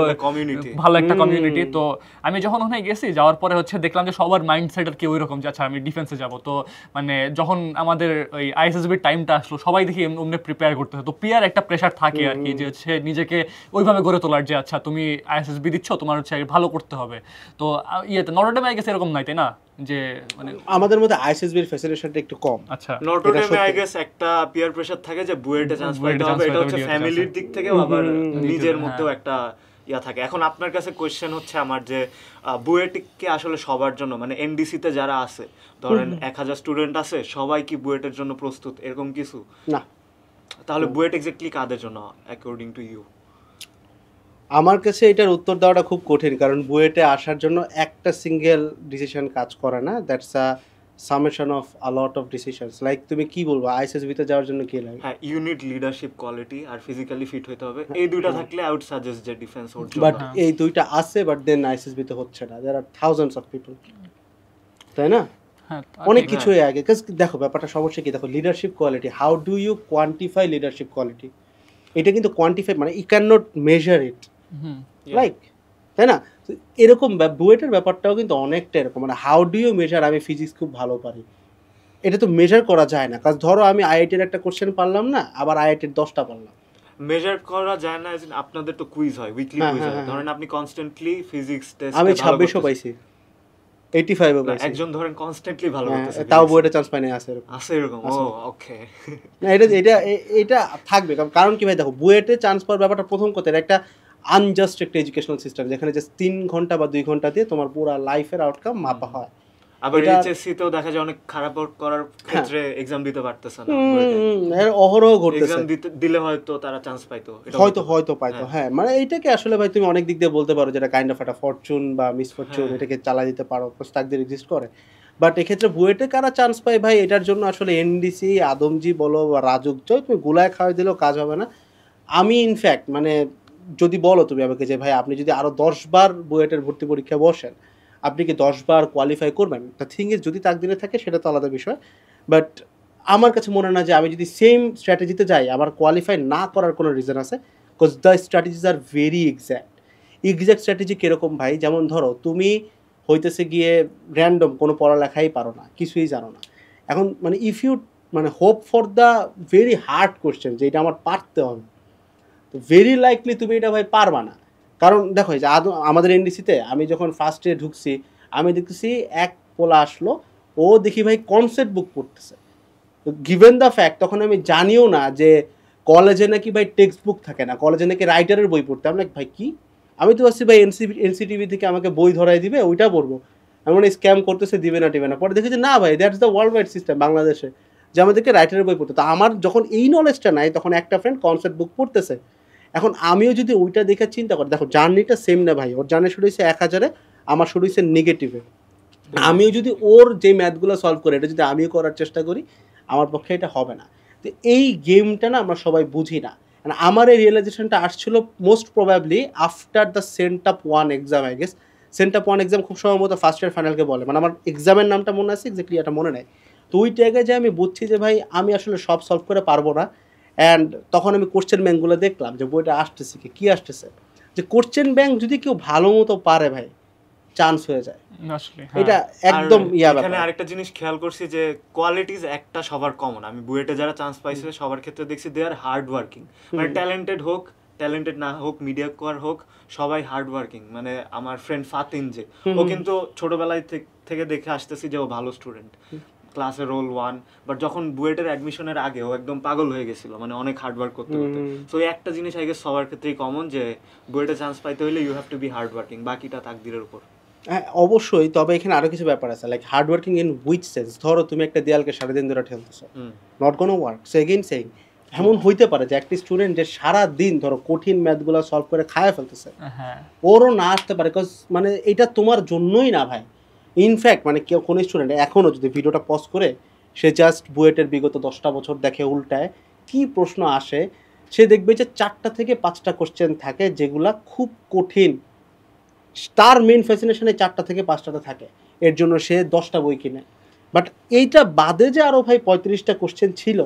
ভালো একটা কমিউনিটি। তো আমি যখন ওখানে গেছি, যাওয়ার পরে হচ্ছে দেখলাম যে সবার মাইন্ডসেট আর কি ওইরকম যে আচ্ছা আমি ডিফেন্সে যাব। তো মানে যখন আমাদের ওই আইএসএসবির টাইমটা আসলো, সবাই দেখি এমনি প্রিপেয়ার করতে হয়, তো পিয়ার একটা প্রেশার থাকে আর কি যে হচ্ছে নিজেকে ওইভাবে গড়ে তোলার যে আচ্ছা তুমি আইএসএসবি দিচ্ছ, তোমার হচ্ছে ভালো করতে হবে। তো ইয়েতে নটর ডেমে আই গেস এরকম নাই, তাই না? যে মানে
আমাদের মধ্যে আইএসএসবির ফ্যাসিলিটিটা একটু কম।
আচ্ছা
নটর ডেমে আই গেস একটা পিয়ার প্রেশার থাকে যে বুয়েটে চান্স পাইতে হবে, এটা হচ্ছে ফ্যামিলির দিক থেকেও আবার নিজের মধ্যেও একটা ইয়া থাকে। এখন আপনার কাছে কোয়েশ্চেন হচ্ছে আমার যে বুয়েটকে আসলে সবার জন্য মানে এনডিসিতে যারা আছে ধরেন 1000 স্টুডেন্ট আছে, সবাই কি বুয়েটের জন্য প্রস্তুত এরকম কিছু
না?
তাহলে বুয়েট এক্স্যাক্টলি কাদের জন্য অ্যাকর্ডিং টু ইউ?
আমার কাছে এটার উত্তর দেওয়াটা খুব কঠিন, কারণ বুয়েটে আসার জন্য একটা সিঙ্গেল ডিসিশন কাজ করে না, that's a summation of a lot of decisions. Like তুমি কি বলবো আইএসএসবিতে যাওয়ার জন্য কি লাগে?
হ্যাঁ, ইউ নিড লিডারশিপ কোয়ালিটি আর ফিজিক্যালি ফিট হইতে হবে, এই দুইটা থাকলে আই উড সাজেস্ট যে ডিফেন্স ওর জন্য।
বাট এই দুইটা আছে, বাট দেন আইএসএসবিতে হচ্ছে না, দেয়ার আর থাউজেন্ডস অফ পিপল, তাই না? অনেক কিছুই আগে দেখো ব্যাপারটা সমস্যা কি দেখো, leadership quality, how do you quantify leadership quality? এটা কিন্তু কোয়ান্টিফাই মানে you can not measure it, like, তাই না? এরকম বুয়েটের ব্যাপারটাও কিন্তু অনেকটা এরকম, মানে হাউ ডু ইউ মেজার আমি ফিজিক্স খুব ভালো পারি, এটা তো মেজার করা যায় না। কারণ ধরো আমি আইআইটির একটা কোশ্চেন পারলাম না, আবার আইআইটির 10টা পারলাম,
মেজার করা যায় না। আপনাদের তো কুইজ হয়, উইকলি কুইজ হয়, ধরেন আপনি কনস্ট্যান্টলি ফিজিক্স টেস্ট
আমি 2600 পাইছি, 85 পাইছি।
একজন ধরেন কনস্ট্যান্টলি ভালো করতেছে,
তাও বুয়েটে চান্স পাই না, আছে
এরকম। ও ওকে,
না এটা থাকবে, কারণ কি ভাই দেখো বুয়েটে চান্স পাওয়ার ব্যাপারটা প্রথম কথা একটা আনজাস্ট একটা এডুকেশনাল সিস্টেম, যেখানে জাস্ট 3 ঘন্টা বা 2 ঘন্টা দিয়ে তোমার পুরো লাইফের আউটকাম মাপা হয়।
আবার এইচএসসি তেও দেখা যায় অনেক খারাপ করার ক্ষেত্রে এক্সাম দিতে পারতেছে না,
এর অহরহ ঘটতেছে,
এক্সাম দিলে হয়তো তারা চান্স পাইতো,
হয়তো পাইতো। হ্যাঁ মানে এইটাকে আসলে ভাই তুমি অনেক দিক দিয়ে বলতে পারো যেটা কাইন্ড অফ একটা ফরচুন বা মিসফরচুন, এটাকে চালা দিতে পারো, তাকদির এক্সিস্ট করে। বাট এক্ষেত্রে বুয়েটে কারা চান্স পায় ভাই, এটার জন্য আসলে এনডিসি আদমজি বলো বা রাজুক জয় তুমি গুলায় খাওয়াই দিলেও কাজ হবে না। আমি ইনফ্যাক্ট মানে যদি বলো তুমি আমাকে যে ভাই আপনি যদি আরো 10 বার বুয়েটের ভর্তি পরীক্ষা বসেন, আপনি কি 10 বার কোয়ালিফাই করবেন? দ্য থিং ইজ যদি তাকদিরে থাকে সেটা তো আলাদা বিষয়, বাট আমার কাছে মনে হয় না যে আমি যদি সেম স্ট্র্যাটেজিতে যাই আমার কোয়ালিফাই না করার কোনো রিজন আছে, because the strategies are very exact strategy কীরকম ভাই, যেমন ধরো তুমি হইতেছে গিয়ে র্যান্ডম কোনো পড়ালেখাই পারো না, কিছুই জানো না, এখন মানে ইফ ইউ মানে hope for the very hard question যে এটা আমার পারতে হবে, তো ভেরি লাইকলি তুমি এটা ভাই পারবা না। কারণ দেখো যে আমাদের এনডিসিতে আমি যখন ফার্স্ট ইয়ার ঢুকছি, আমি দেখতেছি এক পোলা আসলো, ও দেখি ভাই কনসেপ্ট বুক পড়তেছে। তো গিভেন দ্য ফ্যাক্ট তখন আমি জানিও না যে কলেজে নাকি ভাই টেক্সট বুক থাকে না, কলেজে নাকি রাইটারের বই পড়তে। আমি ভাই কি, আমি তো ভাবছি ভাই এনসিটিভি থেকে আমাকে বই ধরাই দিবে, ওইটা পড়বো। আমি মনে স্ক্যাম করতেছে, দিবে না টিবে না। পরে দেখেছি না ভাই, that's the world wide system বাংলাদেশে, যে আমাদেরকে রাইটারের বই পড়তে। তো আমার যখন এই নলেজটা নাই, তখন একটা ফ্রেন্ড কনসেপ্ট বুক পড়তেছে। এখন আমিও যদি ওইটা দেখে চিন্তা করি, দেখো জার্নিটা সেম না ভাই, ওর জার্নি শুরু হয়েছে 1000-এ, আমার শুরু হয়েছে নেগেটিভে। আমিও যদি ওর যে ম্যাথগুলো সলভ করে এটা যদি আমিও করার চেষ্টা করি, আমার পক্ষে এটা হবে না। তো এই গেমটা না আমরা সবাই বুঝি না। আমার এই রিয়েলাইজেশনটা আসছিল most probably after the sent up 1 exam, I guess. Sent up 1 exam খুব সম্ভবত ফার্স্ট ইয়ার ফাইনালকে বলে, মানে আমার এক্সামের নামটা মনে আছে, এক্স্যাক্টলি এটা মনে নেই। তো ওই জায়গায় যে আমি বুঝছি যে ভাই আমি আসলে সব সলভ করে পারবো না। অ্যান্ড তখন আমি কোশ্চেন ব্যাঙ্কগুলো দেখলাম যে বইটা আসতেছে কি আসতেছে, যে কোশ্চেন ব্যাঙ্ক যদি কেউ ভালো মতো পারে ভাই, চান্স হয়ে যায়।
আসলে
এটা একদম ইয়া ব্যাপার।
এখানে আরেকটা জিনিস খেয়াল করছি যে কোয়ালিটিজ একটা সবার কমন। আমি বুয়েটে যারা চান্স পাইছে সবার ক্ষেত্রে দেখছি দে আর হার্ড ওয়ার্কিং। মানে ট্যালেন্টেড হোক, ট্যালেন্টেড না হোক, মিডিয়াকোয়ার হোক, সবাই হার্ড ওয়ার্কিং। মানে আমার ফ্রেন্ড ফাতিন যে, ও কিন্তু ছোটবেলায় থেকে দেখে আসতেছি যে ও ভালো স্টুডেন্ট, ক্লাসে রোল 1, বাট যখন বুয়েটের অ্যাডমিশনের আগে ও একদম পাগল হয়ে গেছিল, মানে অনেক হার্ড ওয়ার্ক করতে করতে। সো এই একটা জিনিস আই গেস সবার ক্ষেত্রেই কমন, যে বুয়েটে চান্স পাইতে হলে you have to be hard working, বাকিটা তাকদিরের উপর।
হ্যাঁ অবশ্যই, তবে এখানে আরও কিছু ব্যাপার আছে, like hard working in which sense. ধরো তুমি একটা দেয়ালকে সারাদিন ধরে ঠেলতেছো, not gonna work. So again saying, এমন হইতে পারে যে একটা স্টুডেন্ট যে সারাদিন ধরো কঠিন ম্যাথগুলো সলভ করে খায় ফেলতেছে, ওরও না আসতে পারে, বিকজ মানে এটা তোমার জন্যই না ভাই। ইনফ্যাক্ট মানে কেউ কোনো স্টুডেন্ট এখনও যদি ভিডিওটা পজ করে সে জাস্ট বুয়েটের বিগত 10টা বছর দেখে, উল্টায় কি প্রশ্ন আসে, সে দেখবে যে 4টা থেকে 5টা কোশ্চেন থাকে যেগুলা খুব কঠিন। তার মেইন ফ্যাসিনেশনে 4টা থেকে 5টাতে থাকে, এর জন্য সে 10টা বই কিনে। বাট এইটা বাদে যে আরও ভাই 35টা কোশ্চেন ছিল,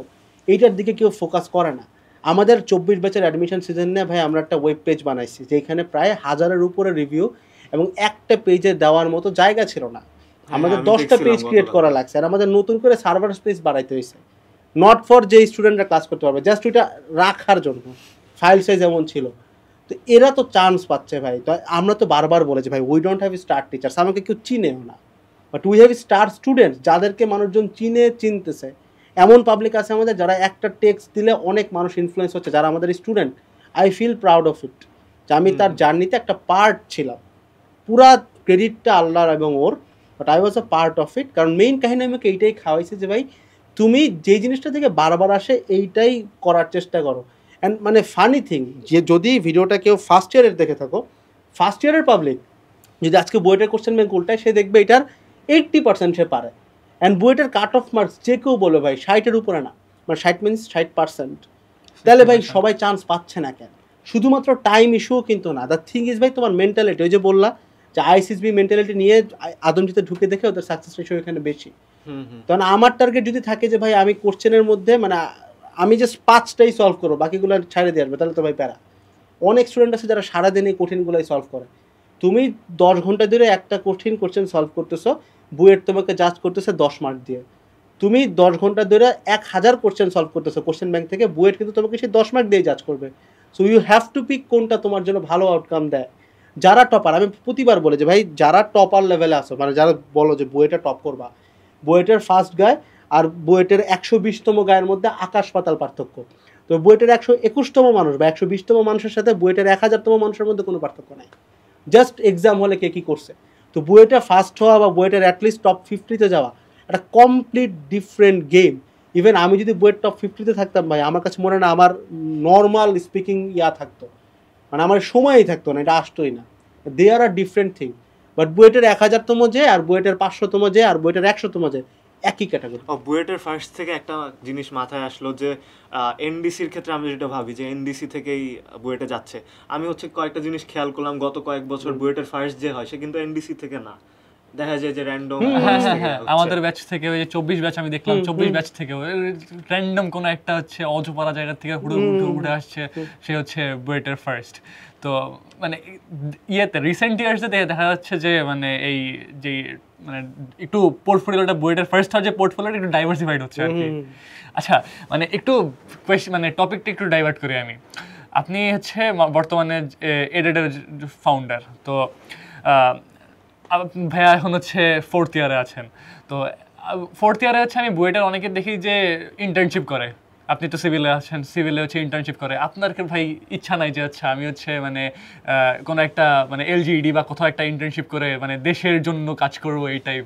এইটার দিকে কেউ ফোকাস করে না। আমাদের 24 ব্যাচের অ্যাডমিশন সিজনে ভাই আমরা একটা ওয়েব পেজ বানাইছি, যেখানে প্রায় 1000-এর উপরে রিভিউ, এবং একটা পেজে দেওয়ার মতো জায়গা ছিল না। আমাদের 10টা পেজ ক্রিয়েট করা লাগছে, আর আমাদের নতুন করে সার্ভার স্পেস বাড়াইতে হয়েছে, নট ফর যে স্টুডেন্টরা ক্লাস করতে পারবে, জাস্ট ওইটা রাখার জন্য। ফাইল সাইজ এমন ছিল। তো এরা তো চান্স পাচ্ছে ভাই। তো আমরা তো বারবার বলেছি ভাই, we don't have star teachers, আমাকে কেউ চিনেও না, but we have star students, যাদেরকে মানুষজন চিনতেছে। এমন পাবলিক আছে আমাদের যারা একটা টেক্সট দিলে অনেক মানুষ ইনফ্লুয়েন্স হচ্ছে, যারা আমাদের student. I feel proud of it, যে আমি তার জার্নিতে একটা পার্ট ছিলাম। পুরা ক্রেডিটটা আল্লাহর এবং ওর, but I was a part of it. কারণ মেইন কাহিনী আমাকে এইটাই খাওয়াইছে যে ভাই তুমি যেই জিনিসটা থেকে বারবার আসে এইটাই করার চেষ্টা করো। অ্যান্ড মানে ফানি থিং, যে যদি ভিডিওটা কেউ ফার্স্ট ইয়ারের দেখে থাকো, ফার্স্ট ইয়ারের পাবলিক যদি আজকে বুয়েটের কোশ্চেন ব্যাংক উল্টায়, সে দেখবে এটার 80% সে পারে। অ্যান্ড বুয়েটের কাট অফ মার্কস যে কেউ বলে ভাই 60-এর উপরে না, মানে 60 মিনস 60%। তাহলে ভাই সবাই চান্স পাচ্ছে না কেন? শুধুমাত্র টাইম ইস্যুও কিন্তু না, দ্য থিং ইজ ভাই তোমার মেন্টালিটি। ওই যে বললা যে আইসিএসবি মেন্টালিটি নিয়ে আদমজিতে ঢুকে দেখে ওদের সাকসেস রেশিও এখানে বেশি। তখন আমার টার্গেট যদি থাকে যে ভাই আমি কোশ্চেনের মধ্যে মানে আমি জাস্ট 5টাই সলভ করবো, বাকিগুলো ছাড়ে দিয়ে আসবে, তাহলে তো ভাই প্যারা। অনেক স্টুডেন্ট আছে যারা সারাদিন এই কঠিনগুলোই সলভ করে। তুমি 10 ঘন্টা ধরে একটা কঠিন কোশ্চেন সলভ করতেছো, বুয়েট তোমাকে জাজ করতেছে 10 মার্ক দিয়ে। তুমি 10 ঘন্টা ধরে 1000 কোশ্চেন সলভ করতেছো কোশ্চেন ব্যাংক থেকে, বুয়েট কিন্তু তোমাকে সেই 10 মার্ক দিয়ে জাজ করবে। So you have to pick কোনটা তোমার জন্য ভালো আউটকাম দেয়। যারা টপার, আমি প্রতিবার বলে যে ভাই যারা টপার লেভেলে আসো, মানে যারা বলো যে বুয়েটে টপ করবা, বুয়েটের ফার্স্ট গায় আর বুয়েটের 120তম গায়ের মধ্যে আকাশ পাতাল পার্থক্য। তো বুয়েটের 121তম মানুষ বা 120তম মানুষের সাথে বুয়েটের 1000তম মানুষের মধ্যে কোনো পার্থক্য নাই, জাস্ট এক্সাম হলে কে কী করছে। তো বুয়েটে ফার্স্ট হওয়া বা বুয়েটের অ্যাটলিস্ট টপ 50-তে যাওয়া একটা কমপ্লিট ডিফারেন্ট গেম। ইভেন আমি যদি বুয়েট টপ 50-তে থাকতাম ভাই, আমার কাছে মনে হয় না আমার নর্মাল স্পিকিং থাকতো, মানে আমার সময়ই থাকতো না, এটা আসতোই না। দে আর ডিফারেন্ট থিং। বাট বুয়েটের 1000তম যে আর বুয়েটের 500তম যে আর বুয়েটের 100তম যে একই ক্যাটাগরি।
বুয়েটের ফার্স্ট থেকে একটা জিনিস মাথায় আসলো যে এনডিসির ক্ষেত্রে আমি যেটা ভাবি যে এনডিসি থেকেই বুয়েটে যাচ্ছে। আমি হচ্ছে কয়েকটা জিনিস খেয়াল করলাম, গত কয়েক বছর বুয়েটের ফার্স্ট যে হয় সে কিন্তু এনডিসি থেকে না, দেখা যায় যে র্যান্ডম
হ্যাঁ হ্যাঁ হ্যাঁ আমাদের ব্যাচ থেকে ওই যে 24 ব্যাচ আমি দেখলাম 24 ব্যাচ থেকে র্যান্ডম কোন একটা হচ্ছে অজপাড়া জায়গা থেকে উঠে আসছে সে হচ্ছে বুয়েটের ফার্স্ট। তো মানে ইয়েতে রিসেন্ট ইয়ার্সে দেখা যাচ্ছে যে মানে এই যে মানে একটু পোর্টফোলিওটা বুয়েটের ফার্স্ট হওয়ার যে পোর্টফোলিওটা একটু ডাইভার্সিফাইড হচ্ছে আর কি। আচ্ছা মানে একটু মানে টপিকটা একটু ডাইভার্ট করি আমি। আপনি হচ্ছে বর্তমানে এডেডের ফাউন্ডার, তো ভাইয়া এখন হচ্ছে 4th ইয়ারে আছেন। তো 4th ইয়ারে হচ্ছে আমি বুয়েটের অনেকে দেখি যে ইন্টার্নশিপ করে, আপনি তো সিভিলে আছেন, সিভিলে হচ্ছে ইন্টার্নশিপ করে। আপনার কি ভাই ইচ্ছা নাই যে আচ্ছা আমি হচ্ছে মানে কোনো একটা মানে এলজিইডি বা কোথাও একটা ইন্টার্নশিপ করে মানে দেশের জন্য কাজ করবো এই টাইপ?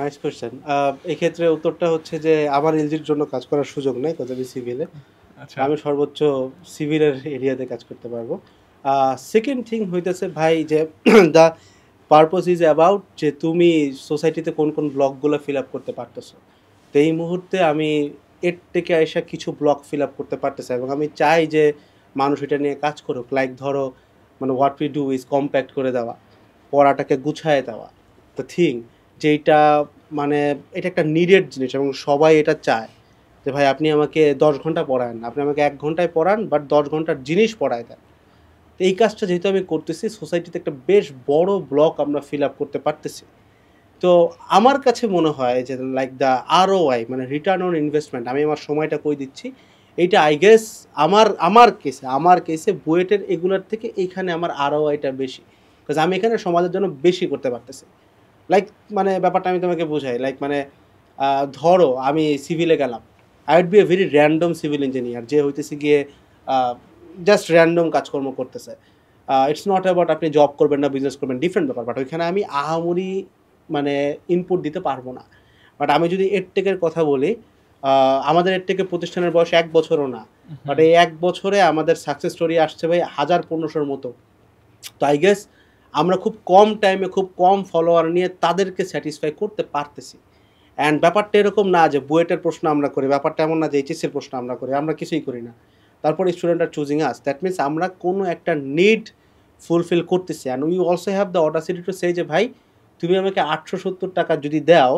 Nice question. এক্ষেত্রে উত্তরটা হচ্ছে যে আমার এলজির জন্য কাজ করার সুযোগ নেই, কারণ আমি সিভিলে।
আচ্ছা
আমি সর্বোচ্চ সিভিলের এরিয়াতে কাজ করতে পারবো। সেকেন্ড থিং হইতেছে ভাই যে দ্য পারপোজ ইজ অ্যাবাউট যে তুমি সোসাইটিতে কোন কোন ব্লকগুলো ফিল আপ করতে পারতেছো। তো এই মুহূর্তে আমি এর থেকে এসে কিছু ব্লক ফিল আপ করতে পারতেছে এবং আমি চাই যে মানুষ এটা নিয়ে কাজ করুক। লাইক ধরো মানে what we do is compact করে দেওয়া, পড়াটাকে গুছায় দেওয়া। দ্য থিং যেটা মানে এটা একটা নিডেড জিনিস এবং সবাই এটা চায় যে ভাই আপনি আমাকে 10 ঘন্টা পড়ান, আপনি আমাকে 1 ঘন্টায় পড়ান, বাট 10 ঘন্টার জিনিস পড়ায় দেন। তো এই কাজটা যেহেতু আমি করতেছি, সোসাইটিতে একটা বেশ বড় ব্লক আমরা ফিল আপ করতে পারতেছি। তো আমার কাছে মনে হয় যে লাইক দ্য ROI মানে রিটার্ন অন ইনভেস্টমেন্ট, আমি আমার সময়টা কই দিচ্ছি, এইটা আই গেস আমার কেসে বুয়েটের এগুলোর থেকে এইখানে আমার ROIটা বেশি, বিকজ আমি এখানে সমাজের জন্য বেশি করতে পারতেছি। লাইক মানে ব্যাপারটা আমি তোমাকে বোঝাই, লাইক মানে ধরো আমি সিভিলে গেলাম, I would be a very random civil engineer যে হইতেছে গিয়ে জাস্ট র্যান্ডম কাজকর্ম করতেছে। ইটস নট অ্যাবাউট আপনি জব করবেন না বিজনেস করবেন, ডিফারেন্ট ব্যাপার, বাট ওইখানে আমি আহামরি মানে ইনপুট দিতে পারবো না। বাট আমি যদি এডটেকের কথা বলি, আমাদের এডটেকের প্রতিষ্ঠানের বয়স 1 বছরও না, বাট এই 1 বছরে আমাদের সাকসেস স্টোরি আসছে ভাই 1500-র মতো। তো আই গেস আমরা খুব কম টাইমে খুব কম ফলোয়ার নিয়ে তাদেরকে স্যাটিসফাই করতে পারতেছি। অ্যান্ড ব্যাপারটা এরকম না যে বুয়েটের প্রশ্ন আমরা করি, ব্যাপারটা এমন না যে এইচএসসির প্রশ্ন আমরা করি, আমরা কিছুই করি না। তারপর student are choosing us, that means আমরা কোনো একটা নিড ফুলফিল করতেছি। And we also have the audacity to say যে ভাই তুমি আমাকে 870 টাকা যদি দাও,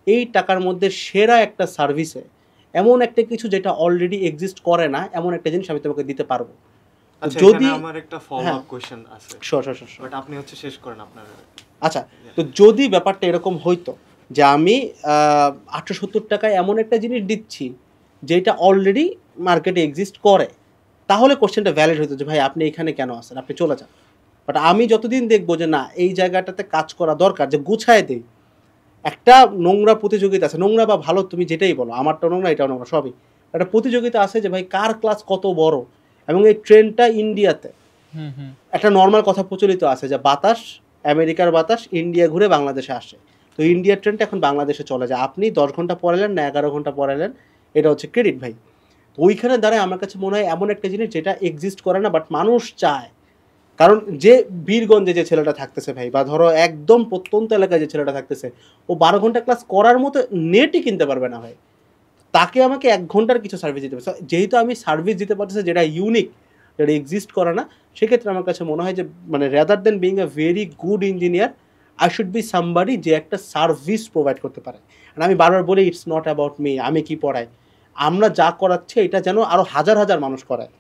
এই টাকার মধ্যে সেরা একটা সার্ভিসে এমন একটা কিছু যেটা অলরেডি এক্সিস্ট করে না, এমন একটা জিনিস আমি তোমাকে দিতে পারবো।
আচ্ছা
যদি
এখানে আমার একটা ফলো আপ কোশ্চেন আছে,
শিওর,
বাট আপনি হচ্ছে শেষ করেন আপনার।
আচ্ছা, তো যদি ব্যাপারটা এরকম হইতো যে আমি 870 টাকায় এমন একটা জিনিস দিচ্ছি যেটা অলরেডি মার্কেটে এক্সিস্ট করে, তাহলে কোশ্চেনটা ভ্যালিড হইতো যে ভাই আপনি এখানে কেন আসেন, আপনি চলে যান। বাট আমি যতদিন দেখবো যে না এই জায়গাটাতে কাজ করা দরকার, যে গুছায় দেই, একটা নোংরা প্রতিযোগিতা আছে, নোংরা বা ভালো তুমি যেটাই বলো, আমারটা নোংরা এটাও নোংরা সবই, একটা প্রতিযোগিতা আছে যে ভাই কার ক্লাস কত বড়। এবং এই ট্রেন্ডটা ইন্ডিয়াতে একটা নর্মাল কথা প্রচলিত আছে যে বাতাস, আমেরিকার বাতাস ইন্ডিয়া ঘুরে বাংলাদেশে আসে। তো ইন্ডিয়ার ট্রেন্ডটা এখন বাংলাদেশে চলে যায়। আপনি 10 ঘন্টা পড়ালেন না 11 ঘন্টা পড়ালেন, এটা হচ্ছে ক্রেডিট ভাই। তো ওইখানে দ্বারা আমার কাছে মনে হয় এমন একটা জিনিস যেটা এক্সিস্ট করে না, বাট মানুষ চায়। কারণ যে বীরগঞ্জে যে ছেলেটা থাকতেছে ভাই, বা ধরো একদম প্রত্যন্ত এলাকায় যে ছেলেটা থাকতেছে, ও 12 ঘন্টা ক্লাস করার মতো নেটই কিনতে পারবে না ভাই, তাকে আমাকে 1 ঘন্টার কিছু সার্ভিস দিতে হবে। যেহেতু আমি সার্ভিস দিতে পারতেছি যেটা ইউনিক, যেটা এক্সিস্ট করে না, সেক্ষেত্রে আমার কাছে মনে হয় যে মানে rather than being a very good engineer, I should be somebody যে একটা সার্ভিস প্রোভাইড করতে পারে। আর আমি বারবার বলি ইটস নট অ্যাবাউট মি, আমি কি পড়াই, আমরা যা করাচ্ছি এটা যেন আরও হাজার হাজার মানুষ করায়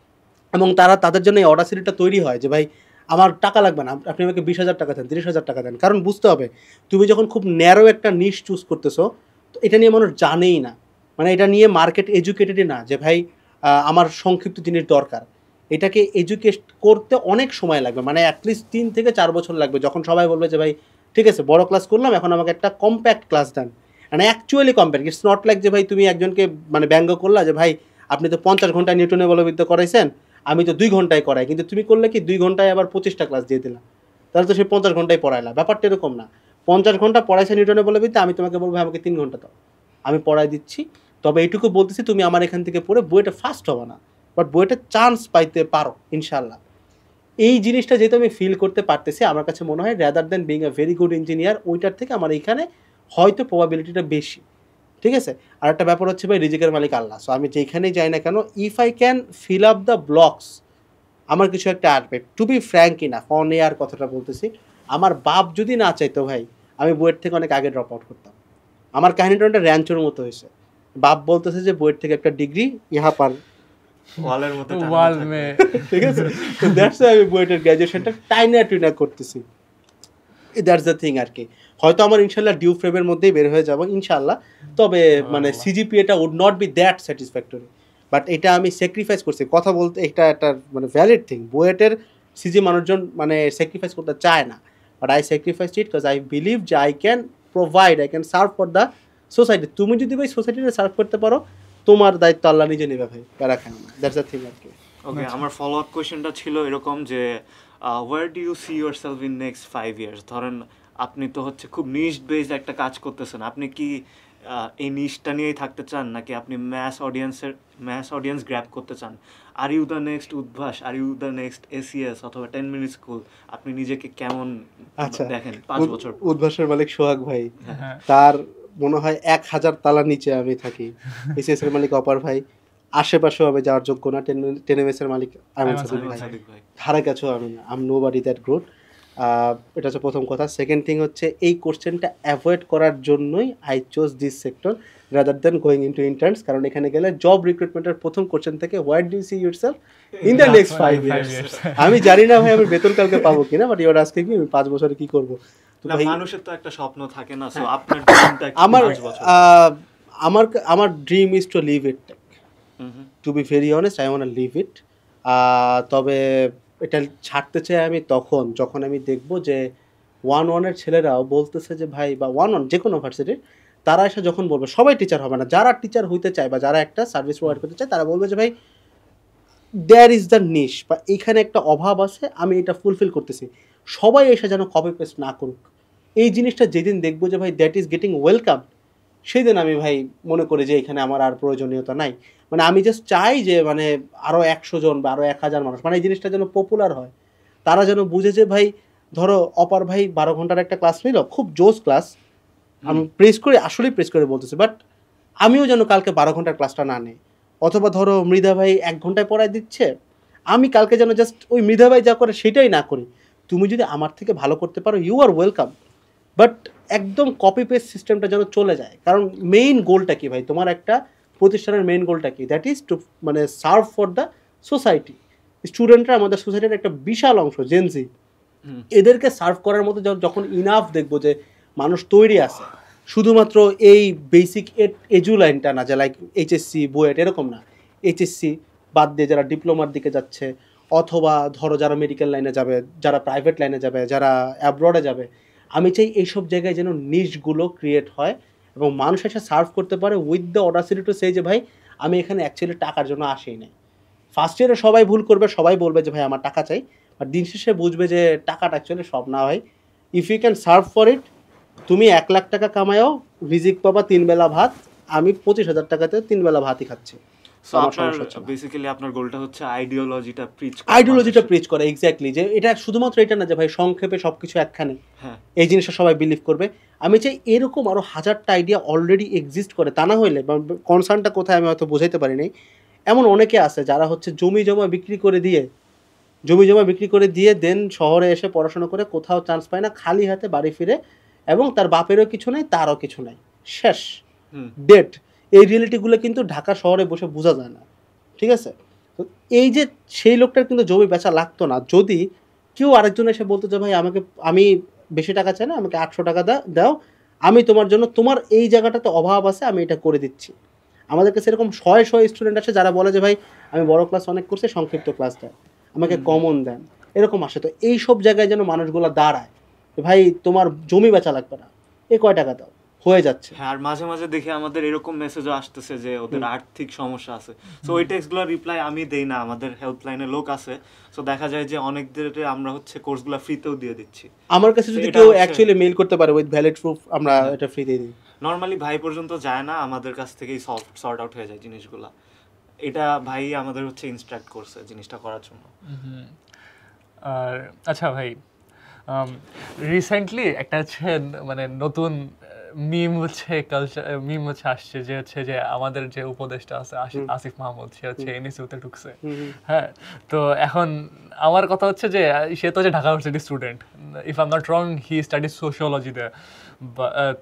এবং তাদের জন্য এই অডাসিটিটা তৈরি হয় যে ভাই আমার টাকা লাগবে না, আপনি আমাকে 20,000 টাকা দেন, 30,000 টাকা দেন। কারণ বুঝতে হবে তুমি যখন খুব ন্যারো একটা নিশ চুজ করতেছো, তো এটা নিয়ে মানুষ জানেই না, মানে এটা নিয়ে মার্কেট এডুকেটেডই না যে ভাই আমার সংক্ষিপ্ত জিনিস দরকার। এটাকে এডুকেট করতে অনেক সময় লাগবে, মানে অ্যাটলিস্ট 3 থেকে 4 বছর লাগবে, যখন সবাই বলবে যে ভাই ঠিক আছে বড় ক্লাস করলাম, এখন আমাকে একটা কম্প্যাক্ট ক্লাস দেন। মানে actually compact, it's not like যে ভাই তুমি একজনকে মানে ব্যঙ্গ করলা যে ভাই আপনি তো 50 ঘন্টা নিউটনের বলবিদ্যা করাইছেন, আমি তো 2 ঘন্টায় করাই, কিন্তু তুমি করলে কি 2 ঘন্টায় আবার 25টা ক্লাস দিয়ে দিলাম, তাহলে তো সে 50 ঘন্টায় পড়াইলা। ব্যাপারটা এরকম না, 50 ঘন্টা পড়াইছে নিউটনের বলবিদ্যা, আমি তোমাকে বলবো আমাকে 3 ঘন্টা দাও, আমি পড়াই দিচ্ছি। তবে এইটুকু বলতেছি তুমি আমার এখান থেকে পড়ে বইটা ফার্স্ট হবে না, বাট বইটা চান্স পাইতে পারো ইনশাল্লাহ। এই জিনিসটা যেহেতু আমি ফিল করতে পারতেছি, আমার কাছে মনে হয় rather than being a very good engineer, ওইটার থেকে আমার এইখানে হয়তো প্রবাবিলিটিটা বেশি। ঠিক আছে, আর একটা ব্যাপার হচ্ছে ভাই রিজিকের মালিক আল্লাহ। সো আমি যেখানেই যাই না কেন, if I can fill up the blocks, আমার কিছু একটা আসবে। To be frank enough, on air কথাটা বলতেছি, আমার বাপ যদি না চাইতো ভাই আমি বুয়েট থেকে অনেক আগে ড্রপ আউট করতাম। আমার কাহিনীটা একটা র্যাঞ্চোর মতো হয়েছে, বাপ বলতেছে যে বুয়েট থেকে একটা ডিগ্রি ইহা পার
ওয়ালের মধ্যে টানানো
ওয়াল
থাকবে।
মে
ঠিক আছে, তো দ্যাটস আমি বুয়েটের গ্র্যাজুয়েশনটা টাইনা করতেছি, দ্যাটস দ্য থিং আর কি। হয়তো আমার ইনশাল্লাহ ডিউ ফ্রেমের মধ্যেই বের হয়ে যাব ইনশাল্লাহ, তবে মানে সিজিপিএটা would not be that satisfactory, but এটা আমি স্যাক্রিফাইস করছি। কথা বলতে এটা একটা মানে ভ্যালিড থিং, বুয়েটের সিজি মানুষজন মানে স্যাক্রিফাইস করতে চায় না, but I sacrifice it because I believe যে I can provide, I can serve for the society. তুমি যদি ভাই সোসাইটিতে সার্ভ করতে পারো তোমার দায়িত্ব আল্লাহ নিজে নেবে ভাই, প্যারা খায় না, দ্যাটস দ্য থিং আর কি।
ওকে, আমার ফলো আপ কোয়েশ্চেনটা ছিল এরকম যে where do you see yourself in next 5 years? ধরেন আপনি তো হচ্ছে খুব নিশ বেসড একটা কাজ করতেছেন, আপনি কি এই নিশটা নিয়েই থাকতে চান নাকি আপনি ম্যাস অডিয়েন্স গ্র্যাব করতে চান? Are you the next Udvash, are you the next ACS অথবা 10 মিনিট স্কুল? আপনি নিজেকে কেমন
আচ্ছা
দেখেন 5 বছর পর?
উদ্ভাসের মালিক সোহাগ ভাই,
হ্যাঁ।
তার মনে হয় 1000 তালার নিচে আমি থাকি। এসিএস এর মালিক অপার ভাই, আশেপাশেও আমি যাওয়ার যোগ্য না। টেনএমএস এর মালিক আইমান সাদিক
আইমান
ভাই,
সাদিক ভাই।
ধারে কাছেও আমি না, আম নো বডি দ্যাট গুড। এটা হচ্ছে প্রথম কথা। সেকেন্ড থিং হচ্ছে এই কোশ্চেনটা অ্যাভয়েড করার জন্যই I choose this sector rather than going into interns, কারণ এখানে গেলে জব রিক্রুটমেন্টের প্রথম কোশ্চেন থেকে what do you see yourself in the next 5 years. আমি জানি না ভাই আমি বেতন কালকে পাবো কিনা, বাট ইউর আজকে কি আমি 5 বছরে কি করবো। তো
না,
ভাই
মানুষের তো একটা স্বপ্ন থাকে না, সো আপনার ড্রিমটা কি
আমার
5 বছর?
আমার dream is to leave it,
hmm.
To be very honest I want leave it. তবে এটা ছাড়তে চাই আমি তখন যখন আমি দেখব যে 1-1-এর ছেলেরাও বলতেছে যে ভাই, বা 1-1 যে কোনো ভার্সিটির তারা এসে যখন বলবে, সবাই টিচার হবে না, যারা টিচার হইতে চায় বা যারা একটা সার্ভিস প্রোভাইড করতে চায় তারা বলবে যে ভাই দেয়ার ইজ দ্য নিশ, বা এইখানে একটা অভাব আছে, আমি এটা ফুলফিল করতেছি। সবাই এসে যেন কপি পেস্ট না করুক। এই জিনিসটা যেদিন দেখবো যে ভাই দ্যাট ইজ গেটিং ওয়েলকাম, সেই দিন আমি ভাই মনে করি যে এখানে আমার আর প্রয়োজনীয়তা নাই। মানে আমি জাস্ট চাই যে মানে আরও 100 জন বা আরও 1000 মানুষ মানে এই জিনিসটা যেন পপুলার হয়, তারা যেন বুঝে যে ভাই ধরো অপার ভাই 12 ঘন্টার একটা ক্লাস নিল, খুব জোস ক্লাস, আমি প্রেস করে আসলেই প্রেস করে বলতেছি, বাট আমিও যেন কালকে 12 ঘন্টার ক্লাসটা না নেই। অথবা ধরো মৃধা ভাই 1 ঘন্টায় পড়ায় দিচ্ছে, আমি কালকে যেন জাস্ট ওই মৃধা ভাই যা করে সেটাই না করি। তুমি যদি আমার থেকে ভালো করতে পারো ইউ আর ওয়েলকাম, বাট একদম কপি পেস্ট সিস্টেমটা যেন চলে যায়। কারণ মেইন গোলটা কি ভাই, তোমার একটা প্রতিষ্ঠানের মেইন গোলটা কি, দ্যাট ইজ টু মানে সার্ভ ফর দ্য সোসাইটি। স্টুডেন্টরা আমাদের সোসাইটির একটা বিশাল অংশ, জেনজি, এদেরকে সার্ভ করার মতো যখন ইনাফ দেখবো যে মানুষ তৈরি আছে, শুধুমাত্র এই বেসিক এজু লাইনটা না যে লাইক এইচএসসি বুয়েট এরকম না, এইচএসসি বাদ দিয়ে যারা ডিপ্লোমার দিকে যাচ্ছে, অথবা ধরো যারা মেডিকেল লাইনে যাবে, যারা প্রাইভেট লাইনে যাবে, যারা অ্যাব্রডে যাবে, আমি চাই এইসব জায়গায় যেন নিশগুলো ক্রিয়েট হয় এবং মানুষ এসে সার্ভ করতে পারে with the audacity to say যে ভাই আমি এখানে অ্যাকচুয়ালি টাকার জন্য আসেই নাই। ফার্স্ট ইয়ারে সবাই ভুল করবে, সবাই বলবে যে ভাই আমার টাকা চাই, আর দিন শেষে বুঝবে যে টাকাটা অ্যাকচুয়ালি সব না ভাই। If you can serve for it, তুমি 1 লাখ টাকা কামায়ও রিজিক পাবা 3 বেলা ভাত, আমি 25,000 টাকাতে 3 বেলা ভাতই খাচ্ছি।
সো আপনার বেসিক্যালি আপনার গোলটা হচ্ছে আইডিওলজিটা
প্রিচ করা, এক্স্যাক্টলি, যে এটা শুধুমাত্র এটা না যে ভাই সংক্ষেপে সবকিছু একখানে,
হ্যাঁ,
এই জিনিসটা সবাই বিলিভ করবে। আমি চাই এরকম আরও 1000টা আইডিয়া অলরেডি এক্সিস্ট করে, তা না হইলে কনসার্নটা কোথায় আমি হয়তো বোঝাইতে পারি নাই। এমন অনেকে আছে যারা হচ্ছে জমি জমা বিক্রি করে দিয়ে দেন শহরে এসে পড়াশোনা করে কোথাও চান্স পায় না, খালি হাতে বাড়ি ফিরে, এবং তার বাপেরও কিছু নাই, তারও কিছু নাই, শেষ, ডেট। এই রিয়েলিটিগুলো কিন্তু ঢাকা শহরে বসে বোঝা যায় না, ঠিক আছে? তো এই যে সেই লোকটার কিন্তু জমি বেচা লাগতো না যদি কেউ আরেকজন এসে বলতো যে ভাই আমি বেশি টাকা চাই না, আমাকে 800 টাকা দাও, আমি তোমার জন্য, তোমার এই জায়গাটাতে অভাব আছে আমি এটা করে দিচ্ছি। আমাদের কাছে এরকম শয়ে স্টুডেন্ট আছে যারা বলে যে ভাই আমি বড় ক্লাস অনেক করছি, সংক্ষিপ্ত ক্লাস দেন, আমাকে কমন দেন, এরকম আসে। তো এই সব জায়গায় যেন মানুষগুলো দাঁড়ায়, ভাই তোমার জমি বেচা লাগবে না, এ কয় টাকা দাও, হয়ে যাচ্ছে।
হ্যাঁ, আর মাঝে মাঝে দেখি আমাদের এরকম মেসেজও আসতেছে যে ওদের আর্থিক সমস্যা আছে, সো ওই টেক্সটগুলো রিপ্লাই আমি দেই না, আমাদের হেল্পলাইনে লোক আছে, সো দেখা যায় যে অনেকদের আমরা হচ্ছে কোর্সগুলো ফ্রিতেও দিয়ে দিচ্ছি।
আমার কাছে যদি কেউ অ্যাকচুয়ালি মেইল করতে পারে উইথ ভ্যালিড প্রুফ, আমরা এটা ফ্রি দিয়ে দিই।
নর্মালি ভাই পর্যন্ত যায় না, আমাদের কাছ থেকেই সর্ট আউট হয়ে যায় জিনিসগুলো। এটা ভাই আমাদের হচ্ছে ইনস্ট্রাক্ট করছে জিনিসটা করার জন্য।
আর আচ্ছা ভাই, রিসেন্টলি একটা হচ্ছে মানে নতুন মিম হচ্ছে আসছে যে হচ্ছে যে আমাদের যে উপদেষ্টা আছে আসিফ মাহমুদ, সে হচ্ছে এনএসইউতে ঢুকছে। হ্যাঁ, তো এখন আমার কথা হচ্ছে যে সে তো যে Dhaka university student, if I am not wrong he studies সোশিওলজিতে।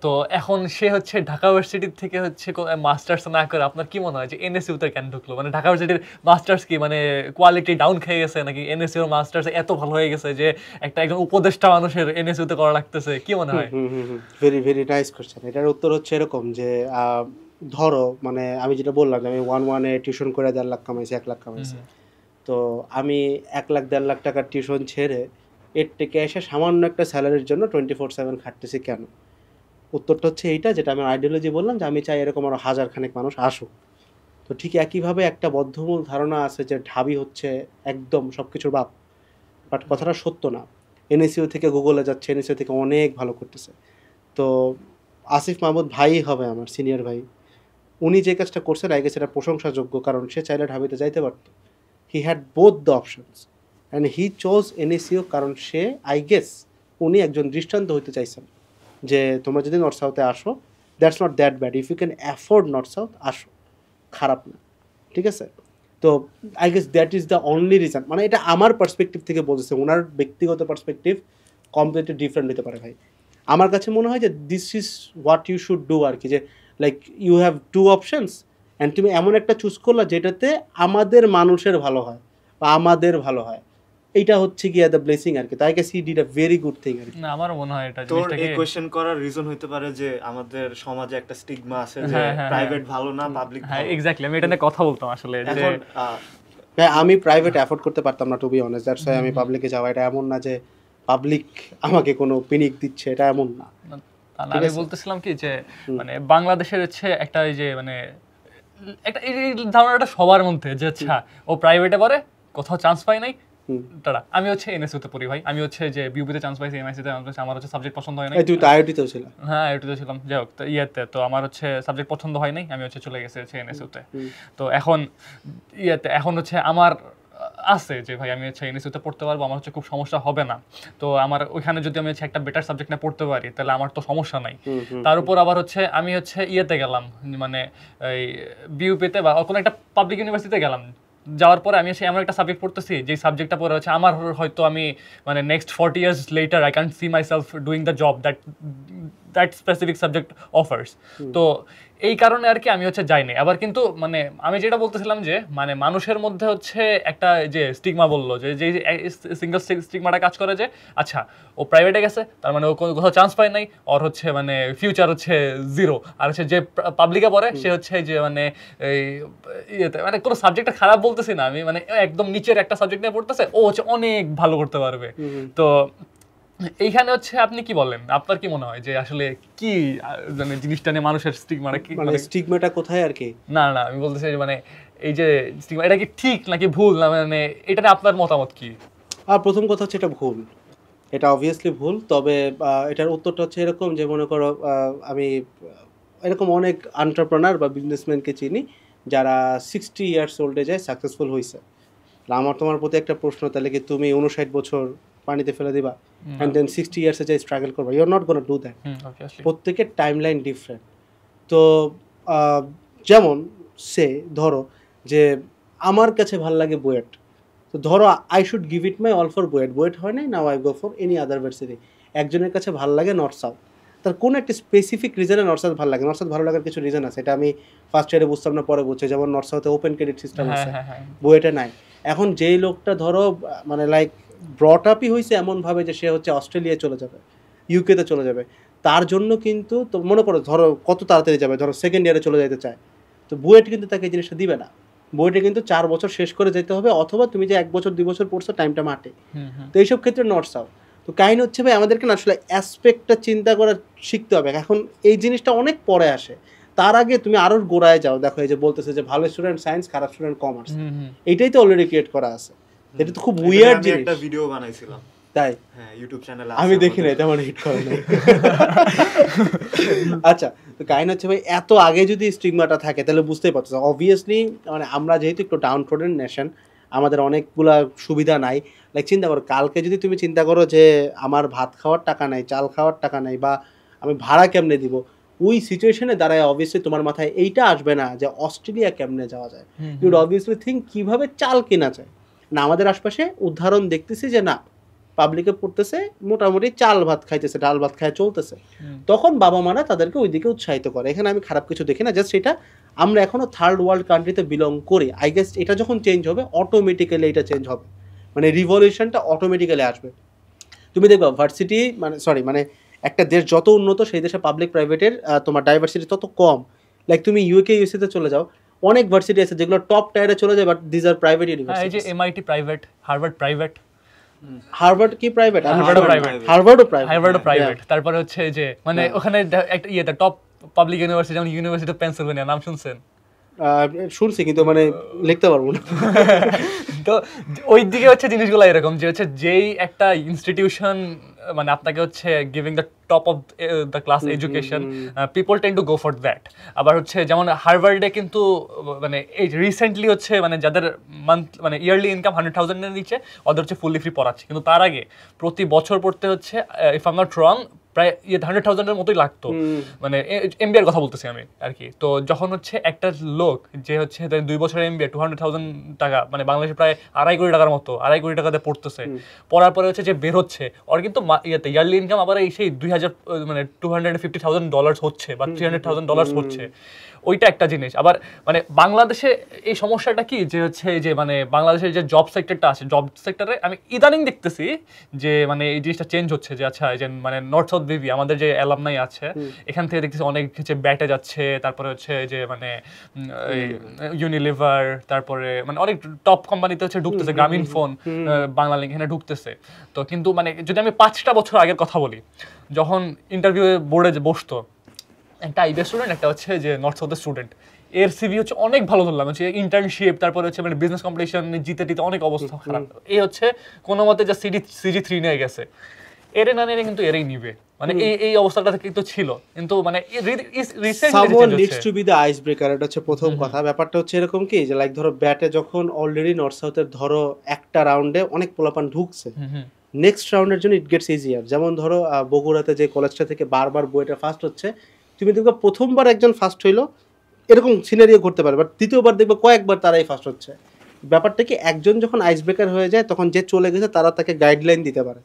তো এখন সে হচ্ছে ঢাকা ইউনিভার্সিটি থেকে হচ্ছে মাস্টার্স না করে আপনার কি মনে হয় যে এনএসইউতে কেন ঢুকলো? মানে ঢাকা ইউনিভার্সিটির মাস্টার্স কি মানে কোয়ালিটি ডাউন খেয়ে গেছে, নাকি এনএসইউর মাস্টার্স এত ভালো হয়ে গেছে যে একজন উপদেষ্টা মানুষের এনএসইউতে করা লাগতেছে? কি মনে হয়?
Very very nice question. এটার উত্তর হচ্ছে এরকম যে ধরো মানে আমি যেটা বললাম যে আমি 1-1-এ টিউশন করে 1.5 লাখ কামাইছি, 1 লাখ কামাইছি। তো আমি 1 লাখ 1.5 লাখ টাকার টিউশন ছেড়ে এর থেকে এসে সামান্য একটা স্যালারির জন্য 24/7 খাটতেছি কেন? উত্তরটা হচ্ছে এইটা, যেটা আমি আইডিওলজি বললাম যে আমি চাই এরকম আরও হাজারখানেক মানুষ আসুক। তো ঠিক একইভাবে একটা বদ্ধমূল ধারণা আছে যে ঢাবি হচ্ছে একদম সব কিছুর বাপ, বাট কথাটা সত্য না। এনএসইউ থেকে গুগলে যাচ্ছে, এনএসইউ থেকে অনেক ভালো করতেছে। তো আসিফ মাহমুদ ভাই হবে আমার সিনিয়র ভাই, উনি যে কাজটা করছেন আই গেস এটা প্রশংসাযোগ্য, কারণ সে চাইলে ঢাবিতে যাইতে পারত। He had both the options and he choose NSU, কারণ সে আই গেস উনি একজন দৃষ্টান্ত হইতে চাইছেন যে তোমরা যদি নর্থ সাউথে আসো, that's not that bad, if you can afford north south আসো, খারাপ না, ঠিক আছে? তো I guess that is the only reason. মানে এটা আমার পার্সপেক্টিভ থেকে বলতেছে, ওনার ব্যক্তিগত পার্সপেক্টিভ কমপ্লিটলি ডিফারেন্ট হতে পারে ভাই। আমার কাছে মনে হয় যে this is what you should do আর কি, যে like you have two options and তুমি এমন একটা চুজ করলা যেটাতে আমাদের মানুষের ভালো হয় বা আমাদের ভালো হয়, এইটা হচ্ছে গিয়ে দ্য ব্লেসিং আর কি। তাই guess he did a very good thing আর কি।
না, আমারও মনে হয় এটা
তোর
জিনিসটাকে
এই কোশ্চেন করার রিজন হতে পারে যে আমাদের সমাজে একটা স্টিগমা আছে যে প্রাইভেট ভালো না পাবলিক
হ্যাঁ
ভালো।
এক্স্যাক্টলি, আমি এটা নিয়ে কথা বলতাম আসলে যে
এখন
হ্যাঁ, আমি প্রাইভেট অ্যাফোর্ড করতে পারতাম না to be honest, that's why আমি পাবলিকে যাওয়া। এটা এমন না যে পাবলিক আমাকে কোনো পিনিক দিচ্ছে, এটা এমন না।
আমি বলতেছিলাম কি যে মানে বাংলাদেশের হচ্ছে একটা এই যে মানে একটা এই ধারণাটা সবার মধ্যে যে আচ্ছা ও প্রাইভেটে পড়ে, কোথাও চান্স পাই নাই, টাটা। আমি হচ্ছে এনএসইউতে পড়ি ভাই, আমি হচ্ছে যে বিউপিতে চান্স পাইছি, এমআইসিতে চান্স পাইছি, আমার হচ্ছে সাবজেক্ট পছন্দ হয় নাই।
তুই তো আইআইটিতেও ছিল।
হ্যাঁ আইআইটিতে ছিলাম, যাই হোক তো ইয়েতে তো আমার হচ্ছে সাবজেক্ট পছন্দ হয় নাই, আমি হচ্ছে চলে গেছি হচ্ছে এনএসইউতে। তো এখন এখন হচ্ছে আমার আছে যে ভাই আমি হচ্ছে এনএসইউতে পড়তে পারবো, আমার হচ্ছে খুব সমস্যা হবে না। তো আমার ওইখানে যদি আমি হচ্ছে একটা বেটার সাবজেক্ট না পড়তে পারি তাহলে আমার তো সমস্যা নাই। তার উপর আবার হচ্ছে আমি হচ্ছে ইয়েতে গেলাম মানে এই বিউপিতে বা কোনো একটা পাবলিক ইউনিভার্সিটিতে গেলাম, যাওয়ার পরে আমি এমন একটা সাবজেক্ট পড়তেছি যে সাবজেক্টটা পড়ে হচ্ছে আমার হয়তো আমি মানে next 40 years later I can't see myself doing the job that specific subject offers. তো এই কারণে আর কি আমি হচ্ছে যাইনি। আবার কিন্তু মানে আমি যেটা বলতেছিলাম যে মানে মানুষের মধ্যে হচ্ছে একটা যে স্টিগমা বললো যে সিঙ্গেল স্টিগমাটা কাজ করে যে আচ্ছা ও প্রাইভেটে গেছে তার মানে ও কোথাও চান্স পায় নাই, ওর হচ্ছে মানে ফিউচার হচ্ছে জিরো। আর হচ্ছে যে পাবলিকে পড়ে সে হচ্ছে যে মানে এই ইয়েতে মানে কোনো সাবজেক্টটা খারাপ বলতেছি না আমি, মানে একদম নিচের একটা সাবজেক্ট নিয়ে পড়তেছে, ও হচ্ছে অনেক ভালো করতে পারবে। তো এইখানে হচ্ছে আপনি কি বলেন, আপনার কি মনে হয় যে আসলে কি মানে জিনিসটা নিয়ে মানুষের স্টিগমাটা কি,
মানে স্টিগমাটা কোথায় আর কি?
না না আমি বলতেছি মানে এই যে স্টিগমা এটা কি ঠিক নাকি ভুল, না মানে এটা নিয়ে আপনার মতামত কি?
আর প্রথম কথা হচ্ছে এটা ভুল, এটা অবভিয়াসলি ভুল। তবে এটার উত্তরটা হচ্ছে এরকম যে মনে করো আমি এরকম অনেক এন্টারপ্রেনার বা বিজনেসম্যানকে চিনি যারা 60 years ওল্ডে যায় সাকসেসফুল হয়েছে। আমার তোমার প্রতি একটা প্রশ্ন, তাহলে কি তুমি 59 বছর পানিতে ফেলে দিবা অ্যান্ড দেন 60 ইয়ার্সে যাই স্ট্রাগল করবা? You are not gonna do that. প্রত্যেকের টাইমলাইন ডিফারেন্ট। তো যেমন সে ধরো যে আমার কাছে ভাল লাগে বুয়েট, তো ধরো I should give it my all for BUET, BUET হয় নাই, now I go for any other varsity. একজনের কাছে ভাল লাগে নর্থ সাউথ, তার কোনো একটা স্পেসিফিক রিজনে নর্থ সাউথ ভালো লাগে। নর্থ সাউথ ভালো লাগার কিছু রিজন আছে, এটা আমি ফার্স্ট ইয়ারে বুঝতাম না, পরে বুঝছি। যেমন নর্থ সাউথে ওপেন ক্রেডিট সিস্টেম আছে, বুয়েটে নাই। এখন যেই লোকটা ধরো মানে লাইক ব্রট আপই হয়েছে এমনভাবে যে সে হচ্ছে অস্ট্রেলিয়ায় চলে যাবে, ইউকেতে চলে যাবে, তার জন্য কিন্তু তো মনে করো ধরো কত তাড়াতাড়ি যাবে, ধরো সেকেন্ড ইয়ারে চলে যেতে চায়, তো বুয়েট কিন্তু তাকে এই জিনিসটা দিবে না। বুয়েটে কিন্তু 4 বছর শেষ করে যেতে হবে, অথবা তুমি যে 1 বছর 2 বছর পড়ছো টাইমটা মাঠে। তো এইসব ক্ষেত্রে নর্থ সাউথ। তো কাহিনী হচ্ছে ভাই আমাদেরকে না আসলে অ্যাসপেক্টটা চিন্তা করা শিখতে হবে। এখন এই জিনিসটা অনেক পরে আসে, তার আগে তুমি আরও গোড়ায় যাও। দেখো এই যে বলতেছে যে ভালো স্টুডেন্ট সায়েন্স, খারাপ স্টুডেন্ট কমার্স, এইটাই তো অলরেডি ক্রিয়েট করা আছে। এটা তো খুব উইয়ার্ড জিনিস।
একটা ভিডিও বানাইছিলাম,
তাই?
হ্যাঁ ইউটিউব চ্যানেলে
আমি দেখি না, এটা আমার হিট করে না। আচ্ছা, তো কাহিনী হচ্ছে ভাই এত আগে যদি স্টিগমাটা থাকে তাহলে বুঝতেই পারছো অবভিয়াসলি মানে আমরা যেহেতু একটু ডাউন ট্রোডেন নেশন, আমাদের অনেকগুলা সুবিধা নাই। লাইক চিন্তা করো, কালকে যদি তুমি চিন্তা করো যে আমার ভাত খাওয়ার টাকা নাই, চাল খাওয়ার টাকা নাই, বা আমি ভাড়া কেমনে দিব, ওই সিচুয়েশনে দাঁড়ায় অবভিয়াসলি তোমার মাথায় এইটা আসবে না যে অস্ট্রেলিয়া কেমনে যাওয়া যায়, ইউড অবভিয়াসলি থিঙ্ক কিভাবে চাল কেনা যায়। না আমাদের আশপাশে উদাহরণ দেখতেছি যে না পাবলিকে পড়তেছে মোটামুটি চাল ভাত খাইতেছে, ডাল ভাত খায় চলতেছে, তখন বাবা মারা তাদেরকে ওইদিকে উৎসাহিত করে। এখানে আমি খারাপ কিছু দেখি না, জাস্ট এটা আমরা এখনো থার্ড ওয়ার্ল্ড কান্ট্রিতে বিলং করি। আই গেস এটা যখন চেঞ্জ হবে অটোমেটিক্যালি এটা চেঞ্জ হবে, মানে রিভলিউশনটা অটোমেটিক্যালি আসবে। তুমি দেখবা ভার্সিটি মানে একটা দেশ যত উন্নত সেই দেশে পাবলিক প্রাইভেটের তোমার ডাইভার্সিটি তত কম। লাইক তুমি ইউকে ইউএসএতে চলে যাও, অনেক ভার্সিটি আছে যেগুলো টপ টায়ারে চলে যায়, but these are private university.
এই যে MIT private, Harvard private.
Harvard কি প্রাইভেট?
হার্ভার্ডও প্রাইভেট। হার্ভার্ডও প্রাইভেট। তারপরে হচ্ছে যে মানে ওখানে একটা ইয়েতে টপ পাবলিক ইউনিভার্সিটি যেমন ইউনিভার্সিটি অফ পেনসিলভেনিয়া, নাম শুনছেন?
শুনছি কিন্তু মানে লিখতে পারবো না।
তো ওই দিকে হচ্ছে জিনিসগুলো এরকম যে হচ্ছে যেই একটা ইনস্টিটিউশন মানে আপনাকে হচ্ছে giving the top of the class education, people tend to go for that. আবার হচ্ছে যেমন হার্ভার্ডে কিন্তু মানে এই রিসেন্টলি হচ্ছে মানে যাদের মানে ইয়ারলি ইনকাম 100,000-এর নিচে ওদের হচ্ছে ফুললি ফ্রি পড়াচ্ছে, কিন্তু তার আগে প্রতি বছর পড়তে হচ্ছে ইফ আই এম নট রং প্রায় 100,000-এর মতোই লাগতো, মানে এমবিএর কথা বলতেছি আমি আর কি। তো যখন হচ্ছে একটা লোক যে হচ্ছে 2 বছরের এমবিএ 200,000 টাকা মানে বাংলাদেশে প্রায় 2.5 কোটি টাকার মতো, 2.5 কোটি টাকাতে পড়তেছে, পড়ার পরে হচ্ছে যে বের হচ্ছে ওর কিন্তু ইয়েতে ইয়ারলি ইনকাম আবার এই সেই 2000 মানে $250,000 হচ্ছে বা $300,000 হচ্ছে। ওইটা একটা জিনিস। আবার মানে বাংলাদেশে এই সমস্যাটা কি যে হচ্ছে যে মানে বাংলাদেশের যে জব সেক্টরটা আছে, জব সেক্টরে আমি ইদানিং দেখতেছি যে মানে এই জিনিসটা চেঞ্জ হচ্ছে যে আচ্ছা যে মানে নর্থ সাউথ বিবি আমাদের যে অ্যালামনাই আছে এখান থেকে দেখতেছি অনেক হচ্ছে ব্যাটে যাচ্ছে, তারপরে হচ্ছে যে মানে ইউনিলিভার, তারপরে মানে অনেক টপ কোম্পানিতে হচ্ছে ঢুকতেছে, গ্রামীণ ফোন, বাংলালিংক এখানে ঢুকতেছে। তো কিন্তু মানে যদি আমি 5টা বছর আগের কথা বলি, যখন ইন্টারভিউ বোর্ডে বসতো একটা আইবিএস স্টুডেন্ট, একটা হচ্ছে যে নর্থ সাউথের স্টুডেন্ট, এর সিভি হচ্ছে অনেক ভালো ধরলাম, হচ্ছে ইন্টার্নশিপ, তারপরে হচ্ছে মানে বিজনেস কম্পিটিশন জিতে টিতে অনেক অবস্থা খারাপ, এই হচ্ছে কোনো মতে যা CG3 নিয়ে গেছে, এরে না নিয়ে কিন্তু এরেই নিবে, মানে এই অবস্থাটা কিন্তু ছিল। কিন্তু মানে
someone needs to be the icebreaker, এটা হচ্ছে প্রথম কথা। ব্যাপারটা হচ্ছে এরকম কি যে লাইক ধরো ব্যাটে যখন অলরেডি নর্থ সাউথের ধরো একটা রাউন্ডে অনেক পোলাপান ঢুকছে, নেক্সট রাউন্ডের জন্য ইট গেটস ইজিয়ার। যেমন ধরো বগুড়াতে যে কলেজটা থেকে বারবার বুয়েটে ফার্স্ট হচ্ছে, তুমি দেখবে প্রথমবার একজন ফার্স্ট হইলো এরকম সিনারিও করতে পারে, বাট দ্বিতীয়বার দেখবে কয়েকবার তারাই ফার্স্ট হচ্ছে। ব্যাপারটা কি একজন যখন আইস ব্রেকার হয়ে যায় তখন যে চলে গেছে তারা তাকে গাইডলাইন দিতে পারে।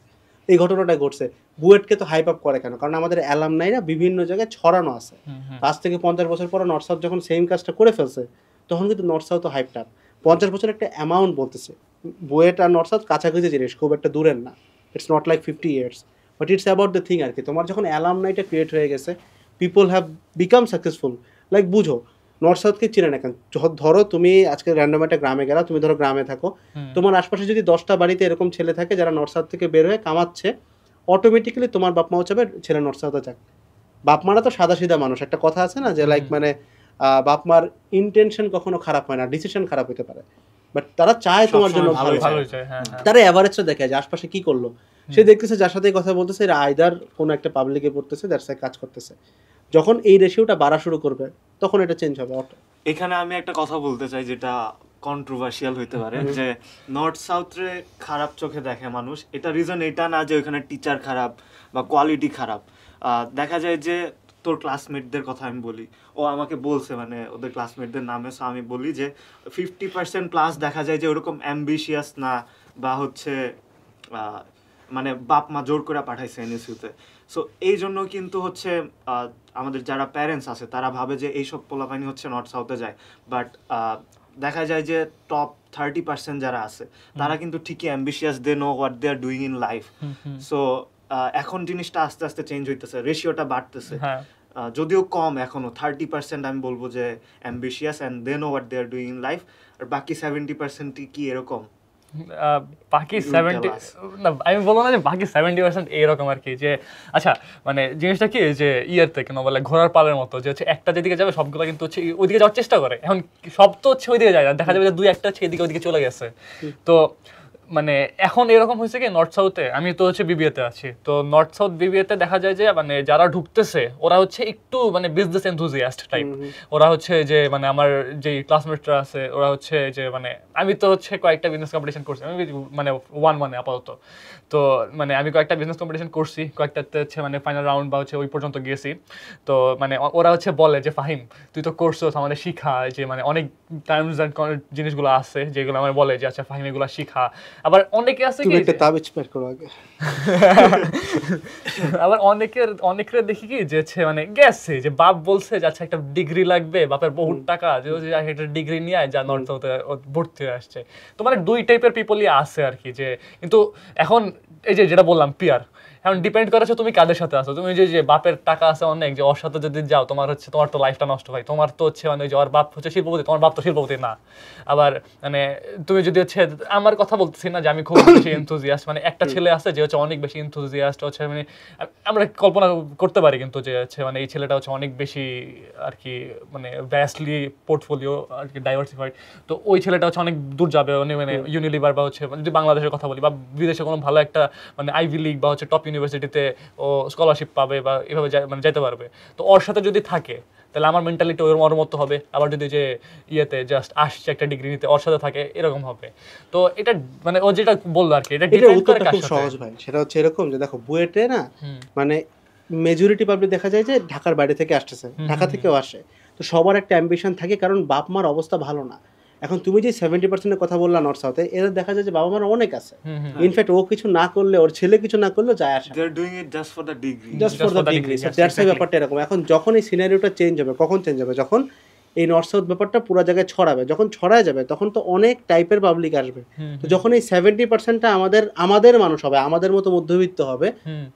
এই ঘটনাটা ঘটছে। বুয়েটকে তো হাইপ আপ করে কেন? কারণ আমাদের অ্যালামনাইরা বিভিন্ন জায়গায় ছড়ানো আছে। আজ থেকে 50 বছর পরে নর্থ সাউথ যখন সেম কাজটা করে ফেলছে তখন কিন্তু নর্থ সাউথ হাইপটা 50 বছর একটা অ্যামাউন্ট বলতেছে। বুয়েট আর নর্থ সাউথ কাছাকাছি জিনিস, খুব একটা দূরের না। It's not like 50 years, but it's about the thing আর কি। তোমার যখন অ্যালামনাইটা ক্রিয়েট হয়ে গেছে, people have become successful. Like বুঝো নর্থ সাউথকে চিনে না কেন? ধরো তুমি আজকে র্যান্ডম একটা গ্রামে গেলা, তুমি ধরো গ্রামে থাকো, তোমার আশপাশে যদি 10টা বাড়িতে এরকম ছেলে থাকে যারা নর্থ সাউথ থেকে বের হয়ে কামাচ্ছে, অটোমেটিক্যালি তোমার বাপ মাও চাবে ছেলে নর্থ সাউথে যাক। বাপ মারা তো সাদা সিধা মানুষ, একটা কথা আছে না যে লাইক মানে বাপ মার ইন্টেনশন কখনো খারাপ হয় না, ডিসিশন খারাপ হতে পারে, বাট তারা চায় তোমার জন্য ভালো। তারা এভারেজটা দেখে যে আশপাশে কি করলো, সে দেখতেছে যার সাথে কথা বলতেছে এরা আইদার কোনো একটা পাবলিকে পড়তেছে, যার সাথে কাজ করতেছে। যখন এই রেশিওটা বাড়া শুরু করবে তখন এটা চেঞ্জ হবে অটো।
এখানে আমি একটা কথা বলতে চাই যেটা কন্ট্রোভার্সিয়াল হইতে পারে, যে নর্থ সাউথে খারাপ চোখে দেখে মানুষ। এটা রিজন এটা না যে ওইখানে টিচার খারাপ বা কোয়ালিটি খারাপ। দেখা যায় যে তোর ক্লাসমেটদের কথা আমি বলি, ও আমাকে বলছে মানে ওদের ক্লাসমেটদের নামে, সো আমি বলি যে 50%+ দেখা যায় যে ওরকম অ্যাম্বিশিয়াস না, বা হচ্ছে মানে বাপ মা জোর করে পাঠাইছে এনএসইউতে। সো এই জন্য কিন্তু হচ্ছে আমাদের যারা প্যারেন্টস আছে তারা ভাবে যে এইসব পোলাপানি হচ্ছে নর্থ সাউথে যায়, বাট দেখা যায় যে টপ 30% যারা আছে তারা কিন্তু ঠিকই ambitious, they know what they are doing in life. So এখন জিনিসটা আস্তে আস্তে চেঞ্জ হইতেছে, রেশিওটা বাড়তেছে, যদিও কম এখনো। 30% আমি বলবো যে ambitious and they know what they are doing in life, আর বাকি 70% কি এরকম
বাকি 70 না, আমি বলবো না যে বাকি 70% এইরকম আর কি। যে আচ্ছা মানে জিনিসটা কি যে ইয়ের থেকে না বলে ঘোড়ার পালের মতো, যে হচ্ছে একটা যেদিকে যাবে সবগুলো কিন্তু হচ্ছে ওইদিকে যাওয়ার চেষ্টা করে। এখন সব তো হচ্ছে ওইদিকে যায় না, দেখা যাবে যে 2-1টা হচ্ছে এদিকে ওইদিকে চলে গেছে। তো মানে এখন এরকম হয়েছে কি নর্থ সাউথে, আমি তো হচ্ছে বিবিএতে আছি, তো নর্থ সাউথ বিবিএতে দেখা যায় যে মানে যারা ঢুকতেছে ওরা হচ্ছে একটু মানে বিজনেস এনথুজিয়াস্ট টাইপ। ওরা হচ্ছে যে মানে আমার যে ক্লাসমেটরা আছে ওরা হচ্ছে যে মানে আমি তো হচ্ছে কয়েকটা বিজনেস কম্পিটিশন করছি, আমি মানে 1-1 আপাতত। তো মানে আমি কয়েকটা বিজনেস কম্পিটিশন করছি, কয়েকটাতে হচ্ছে মানে ফাইনাল রাউন্ড বা হচ্ছে ওই পর্যন্ত গিয়েছি। তো মানে ওরা হচ্ছে বলে যে ফাহিম তুই তো করছিস, আমাদের শিখা, যে মানে অনেক টার্মস অ্যান্ড জিনিসগুলো আছে যেগুলো আমার বলে যে আচ্ছা ফাহিম এগুলো শিখা। আবার অনেকে আছে কি
একটা তাবিজ বের করো আগে।
আবার অনেকের দেখি কি যে মানে গেছে যে বাপ বলছে যে আচ্ছা একটা ডিগ্রি লাগবে, বাপের বহুত টাকা, যে একটা ডিগ্রি নিয়ে যা নর্থ সাউথে ভর্তি হয়ে আসছে। তো মানে দুই টাইপের পিপলই আছে আর কি। যে কিন্তু এখন এই যে যেটা বললাম পিয়ার, এখন ডিপেন্ড করেছে তুমি কাদের সাথে আছো। তুমি যে বাপের টাকা আছে অনেক, যে ওর সাথে যদি যাও তোমার হচ্ছে তোমার তো লাইফটা নষ্ট হয়। তোমার তো হচ্ছে মানে যে ওর বাপ হচ্ছে শিল্পপতি, তোমার বাপ তো শিল্পপতি না। আবার মানে তুমি যদি হচ্ছে, আমার কথা বলতেছি না যে আমি খুব বেশি এনথুজিয়াস্ট, মানে একটা ছেলে আছে যে হচ্ছে অনেক বেশি এনথুজিয়াস্ট হচ্ছে, মানে আমরা কল্পনা করতে পারি কিন্তু যে হচ্ছে মানে এই ছেলেটা হচ্ছে অনেক বেশি আর কি মানে ভ্যাস্টলি পোর্টফোলিও আর কি ডাইভার্সিফাইড। তো ওই ছেলেটা হচ্ছে অনেক দূর যাবে, মানে ইউনিলিভার বা হচ্ছে যদি বাংলাদেশের কথা বলি বা বিদেশে কোনো ভালো একটা মানে আইভি লিগ বা হচ্ছে টপ ইউনিভার্সিটিতে ও স্কলারশিপ পাবে বা এভাবে মানে যেতে পারবে। তো ওর সাথে যদি থাকে তাহলে আমার মেন্টালিটি ওর মতো হবে। আবার যদি যে ইয়েতে জাস্ট আসছে একটা ডিগ্রি নিতে ওর সাথে থাকে এরকম হবে। তো এটা মানে ও যেটা বললো আর কি, এটা ডিপেন্ড করে কার
খুব
সাথে।
সহজ ভাই, সেটা হচ্ছে এরকম যে দেখো বুয়েটে না মানে মেজরিটি পাবলিক দেখা যায় যে ঢাকার বাইরে থেকে আসতেছে, ঢাকা থেকেও আসে। তো সবার একটা অ্যাম্বিশন থাকে, কারণ বাপ মার অবস্থা ভালো না। এখন তুমি যে 70%-এর কথা বললা নর্থ সাউথে, এদের দেখা যায় যে বাবা মার অনেক আছে। ইনফ্যাক্ট ও কিছু না করলে, ওর ছেলে কিছু না করলেও যায় আসে,
they are doing it just for the degree,
just for the degree. So that's why ব্যাপারটা এরকম। এখন যখন এই সিনারিওটা চেঞ্জ হবে, কখন চেঞ্জ হবে? যখন এই নর্থ সাউথ ব্যাপারটা পুরো জায়গায় ছড়াবে। যখন ছড়ায় যাবে তখন তো অনেক টাইপের পাবলিক আসবে। তো যখন এই 70%টা আমাদের মানুষ হবে, আমাদের মতো মধ্যবিত্ত হবে,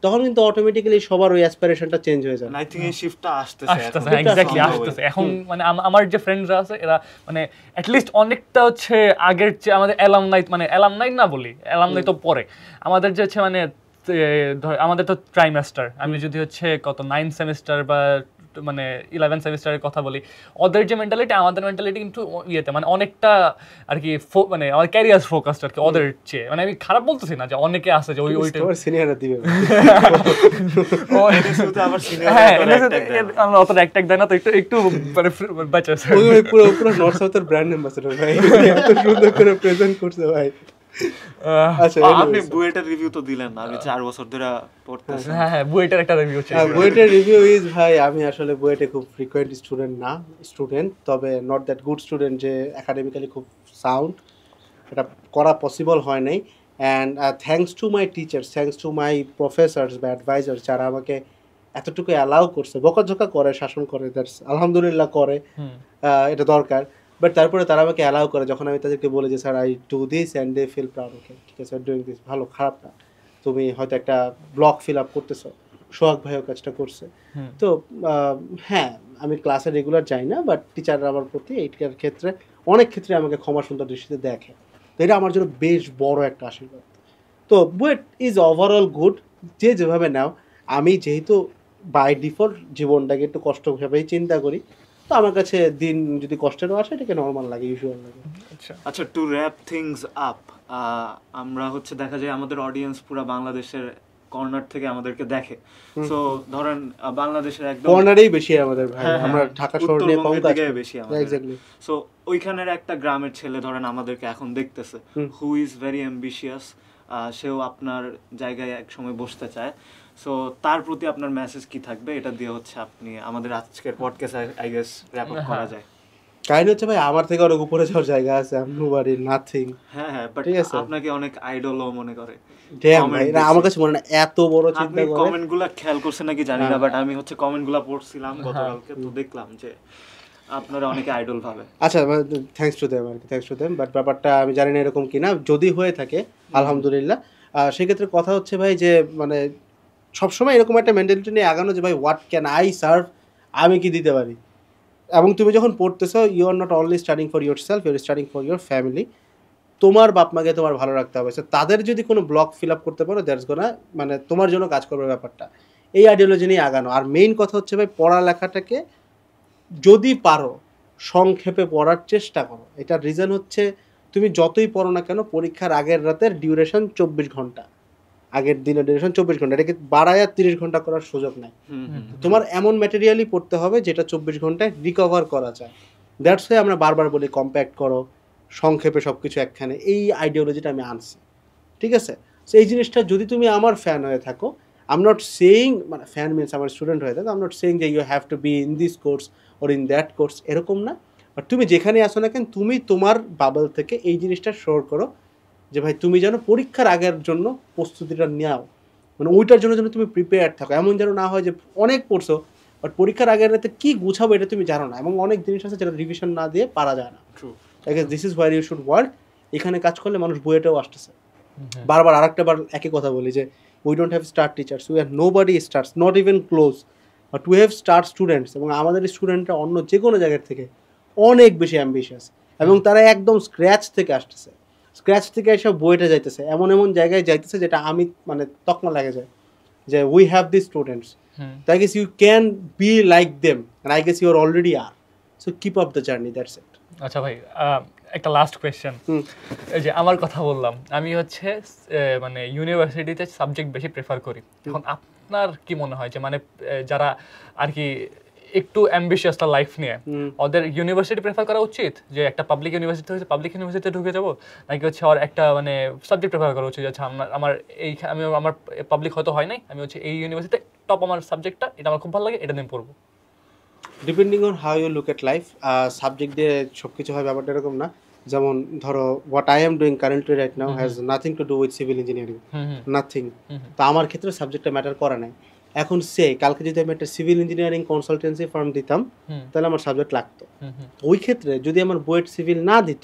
তখন কিন্তু অটোমেটিক্যালি সবার ওই অ্যাসপিরেশনটা চেঞ্জ হয়ে যাবে।
আই থিংক এই শিফটটা আসতেছে
এক্স্যাক্টলি আসতেছে এখন। মানে আমার যে ফ্রেন্ডরা আছে এরা মানে অ্যাটলিস্ট অনেকটা হচ্ছে আগের যে আমাদের অ্যালামনাই, মানে অ্যালামনাই না বলি, অ্যালামনাই তো পরে আমাদের যে হচ্ছে মানে আমাদের তো ট্রাইমেস্টার, আমি যদি হচ্ছে কত 9 সেমিস্টার বা মানে 11 সেমিস্টারের কথা বলি, ওদের যে মেন্টালিটি আমাদের মেন্টালিটি কিন্তু ইয়েতে মানে অনেকটা আর কি মানে আমার ক্যারিয়ার ফোকাসড আর কি ওদের চেয়ে। মানে আমি খারাপ বলতেছি না যে অনেকে আছে যে ওই
তোমার সিনিয়ররা দিবে
আবার সিনিয়র
আমরা অত এক দেয় না, তো একটু মানে বাচ্চা
পুরো নর্থ সাউথের ব্র্যান্ড অ্যাম্বাসেডর ভাই, এত সুন্দর করে প্রেজেন্ট করছে ভাই। আচ্ছা,
আপনি বুয়েটের রিভিউ তো দিলেন, আমি 4 বছর ধরে পড়তেছি।
হ্যাঁ বুয়েটের একটা রিভিউ ছিল।
বুয়েটের রিভিউ ইজ ভাই, আমি আসলে বুয়েটে খুব ফ্রিকোয়েন্ট স্টুডেন্ট, তবে নট দ্যাট গুড স্টুডেন্ট যে একাডেমিক্যালি খুব সাউন্ড, এটা করা পসিবল হয় নাই। And thanks to my teachers, thanks to my Professor's বা অ্যাডভাইজার্স, যারা আমাকে এতটুকু অ্যালাউ করছে। বকাঝকা করে, শাসন করে, দ্যাটস আলহামদুলিল্লাহ করে, এটা দরকার। বাট তারপরে তারা আমাকে অ্যালাউ করে যখন আমি তাদেরকে বলি যে sir I do this and they feel proud. Okay ঠিক আছে, ডুইং দিস, ভালো, খারাপ না। তুমি হয়তো একটা ব্লক ফিল আপ করতেছো, সোহাগ ভাইও কাজটা করছে। তো হ্যাঁ, আমি ক্লাসে রেগুলার যাই না, বাট টিচাররা আমার প্রতি এইটার ক্ষেত্রে অনেক ক্ষেত্রে আমাকে ক্ষমা সুন্দর দৃষ্টিতে দেখে। তো এটা আমার জন্য বেশ বড় একটা আশীর্বাদ। তো বুয়েট ইজ ওভারঅল গুড, যে যেভাবে নাও। আমি যেহেতু বাই ডিফল্ট জীবনটাকে একটু কষ্ট ভেবেই চিন্তা করি, তো আমার কাছে দিন যদি কষ্টেরও আসে এটাকে নর্মাল লাগে, ইউজুয়াল লাগে।
আচ্ছা, টু র্যাপ থিংস আপ, আমরা হচ্ছে দেখা যায় আমাদের অডিয়েন্স পুরো বাংলাদেশের কর্নার থেকে আমাদেরকে দেখে। সো ধরেন বাংলাদেশের একদম
কর্নারেই বেশি আমাদের ভাই, আমরা ঢাকা শহর নিয়ে কম কাজ করি
বেশি আমাদের। এক্স্যাক্টলি। সো ওইখানের একটা গ্রামের ছেলে ধরেন আমাদেরকে এখন দেখতেছে, হু ইজ ভেরি অ্যাম্বিশিয়াস, সেও আপনার জায়গায় এক সময় বসতে চায়। সো তার প্রতি আপনার মেসেজ কি থাকবে? এটা দিয়ে হচ্ছে আপনি আমাদের আজকের podcast I guess wrap up করা যায়।
কাহিনী হচ্ছে ভাই, আমার থেকে অনেক উপরে যাওয়ার জায়গা আছে, আমি নোবডি, নাথিং।
হ্যাঁ, বাট আপনাকে অনেক আইডলও মনে করে।
ড্যাম ভাই, না আমার কাছে মনে না এত বড় চিন্তা করে।
কমেন্টগুলো খেয়াল করছেন নাকি জানি না, বাট আমি হচ্ছে কমেন্টগুলো পড়ছিলাম গতকালকে, তো দেখলাম যে আপনারা অনেকে আইডল ভাবে।
আচ্ছা, থ্যাঙ্কস টু দেম আর কি, থ্যাঙ্কস টু দেম। বাট ব্যাপারটা আমি জানি না এরকম কিনা, যদি হয়ে থাকে আলহামদুলিল্লাহ। সেক্ষেত্রে কথা হচ্ছে ভাই যে মানে সবসময় এরকম একটা মেন্টালিটি নিয়ে আগানো যে ভাই হোয়াট ক্যান আই সার্ভ, আমি কি দিতে পারি। এবং তুমি যখন পড়তেছো, you are not only studying for yourself, you are studying for your family. তোমার বাপ মাকে তোমার ভালো রাখতে হবে। তাদের যদি কোনো ব্লক ফিল আপ করতে পারো, দ্যাটস গোনা মানে তোমার জন্য কাজ করবে ব্যাপারটা। এই আইডিওলজি নিয়ে আগানো। আর মেইন কথা হচ্ছে ভাই, পড়ালেখাটাকে যদি পারো সংক্ষেপে পড়ার চেষ্টা করো। এটার রিজন হচ্ছে তুমি যতই পড়ো না কেন পরীক্ষার আগের রাতের ডিউরেশন 24 ঘন্টা, আগের দিনের ডিউরেশন 24 ঘন্টা, এটাকে বাড়ায় 30 ঘন্টা করার সুযোগ নাই। তোমার এমন ম্যাটেরিয়ালই পড়তে হবে যেটা 24 ঘন্টায় রিকভার করা যায়। দ্যাটস ওয়াই আমরা বারবার বলি কম্প্যাক্ট করো, সংক্ষেপে সব কিছু একখানে, এই আইডিওলজিটা আমি আনছি, ঠিক আছে? সো এই জিনিসটা যদি তুমি আমার ফ্যান হয়ে থাকো, আই এম নট সেইং, মানে ফ্যান মিনস আমার স্টুডেন্ট হয়ে থাকো, আই এম নট সেইং যে you have to be in this course or in that course, এরকম না। বাট তুমি যেখানে আসো না কেন, তুমি তোমার বাবল থেকে এই জিনিসটা শোর করো যে ভাই তুমি যেন পরীক্ষার আগের জন্য প্রস্তুতিটা নেও, মানে ওইটার জন্য যেন তুমি প্রিপেয়ার থাকো। এমন যেন না হয় যে অনেক পড়ছো বাট পরীক্ষার আগের রাতে কী গুছাবো এটা তুমি জানো না, এবং অনেক জিনিস আছে যেটা রিভিশন না দিয়ে পারা যায় না। I guess this is where you should work. এখানে কাজ করলে মানুষ বইয়েটাও আসতেছে। বারবার আরেকটা বার একই কথা বলি যে we don't have star teachers, we are nobody stars, not even close, but we have star students. এবং আমাদের স্টুডেন্টরা অন্য যে কোনো জায়গার থেকে অনেক বেশি অ্যাম্বিশিয়াস, এবং তারা একদম স্ক্র্যাচ থেকে আসতেছে, স্ক্র্যাচ থেকে এসব বইটা যাইতেছে, এমন এমন জায়গায় যাইতেছে যেটা আমি মানে তকমা লাগে যায় যে উই হ্যাভ দিস স্টুডেন্টস। তো I guess you can be like them, and I guess you are already are. So keep up the journey, that's it.
আচ্ছা ভাই, একটা লাস্ট কোয়েশ্চেন। এই যে আমার কথা বললাম, আমি হচ্ছে মানে ইউনিভার্সিটিতে সাবজেক্ট বেশি প্রেফার করি। এখন আপনার কি মনে হয় যে মানে যারা আর কি একটু অ্যাম্বিশিয়াসটা লাইফ নিয়ে, ওদের ইউনিভার্সিটি প্রেফার করা উচিত, যে একটা পাবলিক ইউনিভার্সিটি হচ্ছে পাবলিক ইউনিভার্সিটিতে ঢুকে যাবো, নাকি হচ্ছে আর একটা মানে সাবজেক্ট প্রেফার করা উচিত, আচ্ছা আমার এই আমি আমার পাবলিক হয়তো হয় নাই, আমি হচ্ছে এই ইউনিভার্সিটিতে টপ আমার সাবজেক্টটা, এটা আমার খুব ভালো লাগে, এটা নিয়ে পড়বো?
Depending on how you look at life, subject দিয়ে সব কিছু হয় ব্যাপারটা এরকম না। যেমন ধরো what I am doing currently right now has nothing to do with civil engineering, nothing. তো আমার ক্ষেত্রে সাবজেক্টটা ম্যাটার করে নাই। এখন কালকে যদি আমি একটা সিভিল ইঞ্জিনিয়ারিং কনসালটেন্সি ফার্ম দিতাম তাহলে আমার সাবজেক্ট লাগতো। ওই ক্ষেত্রে যদি আমার বুয়েট সিভিল না দিত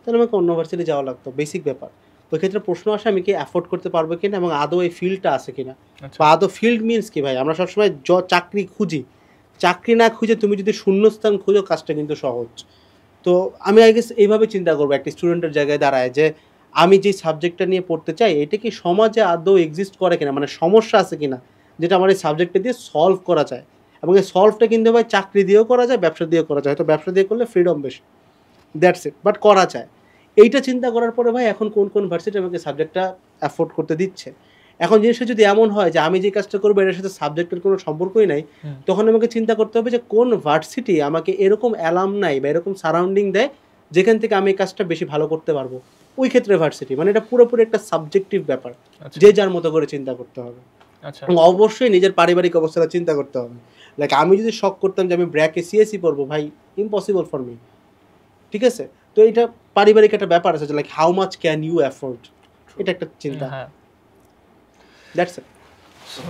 তাহলে আমাকে অন্য ভার্সিটি যাওয়া লাগতো, বেসিক ব্যাপার। ওই ক্ষেত্রে প্রশ্ন আসে আমি কি অ্যাফোর্ড করতে পারবো কিনা, এবং আদৌ এই ফিল্ডটা আছে কিনা, বা আদৌ ফিল্ড মিনস কি। ভাই আমরা সবসময় চাকরি খুঁজি, চাকরি না খুঁজে তুমি যদি শূন্যস্থান খুঁজো কাজটা কিন্তু সহজ। তো আমি আই গেস এইভাবে চিন্তা করবো একটা স্টুডেন্টের জায়গায় দাঁড়ায়, যে আমি যে সাবজেক্টটা নিয়ে পড়তে চাই এটা কি সমাজে আদৌ এক্সিস্ট করে কিনা, মানে সমস্যা আছে কিনা যেটা আমার এই সাবজেক্টটা দিয়ে সলভ করা যায়। এবং এই সলভটা কিন্তু ভাই চাকরি দিয়েও করা যায়, ব্যবসা দিয়েও করা যায়। হয়তো ব্যবসা দিয়ে করলে ফ্রিডম বেশি, দ্যাটস ইট, বাট করা যায়। এইটা চিন্তা করার পরে ভাই এখন কোন কোন ভার্সিটি আমাকে সাবজেক্টটা অ্যাফোর্ড করতে দিচ্ছে। এখন জিনিসটা যদি এমন হয় যে আমি যে কাজটা করবো এটার সাথে সাবজেক্টের কোনো সম্পর্কই নাই, তখন আমাকে চিন্তা করতে হবে যে কোন ভার্সিটি আমাকে এরকম অ্যালামনাই বা এরকম সারাউন্ডিং দেয় যেখান থেকে আমি এই কাজটা বেশি ভালো করতে পারবো, ওই ক্ষেত্রে ভার্সিটি। মানে এটা পুরোপুরি একটা সাবজেক্টিভ ব্যাপার, যে যার মতো করে চিন্তা করতে হবে। এবং অবশ্যই নিজের পারিবারিক অবস্থাটা চিন্তা করতে হবে। লাইক আমি যদি শখ করতাম যে আমি ব্র্যাকে সিএসি পড়বো, ভাই ইম্পসিবল ফর মি, ঠিক আছে? তো এটা পারিবারিক একটা ব্যাপার আছে যে like how much can you afford, এটা একটা চিন্তা। That's it.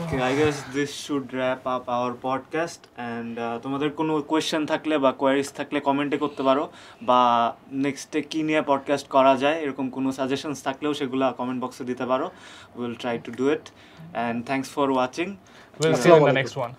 Okay, I guess this should wrap up our podcast. And তোমাদের কোনো কোয়েশ্চেন থাকলে বা কোয়ারিজ থাকলে কমেন্টে করতে পারো, বা নেক্সটে কী নিয়ে পডকাস্ট করা যায় এরকম কোনো সাজেশনস থাকলেও সেগুলো কমেন্ট বক্সে দিতে পারো। Will try to do it, and thanks for watching.
We'll see you in the next one.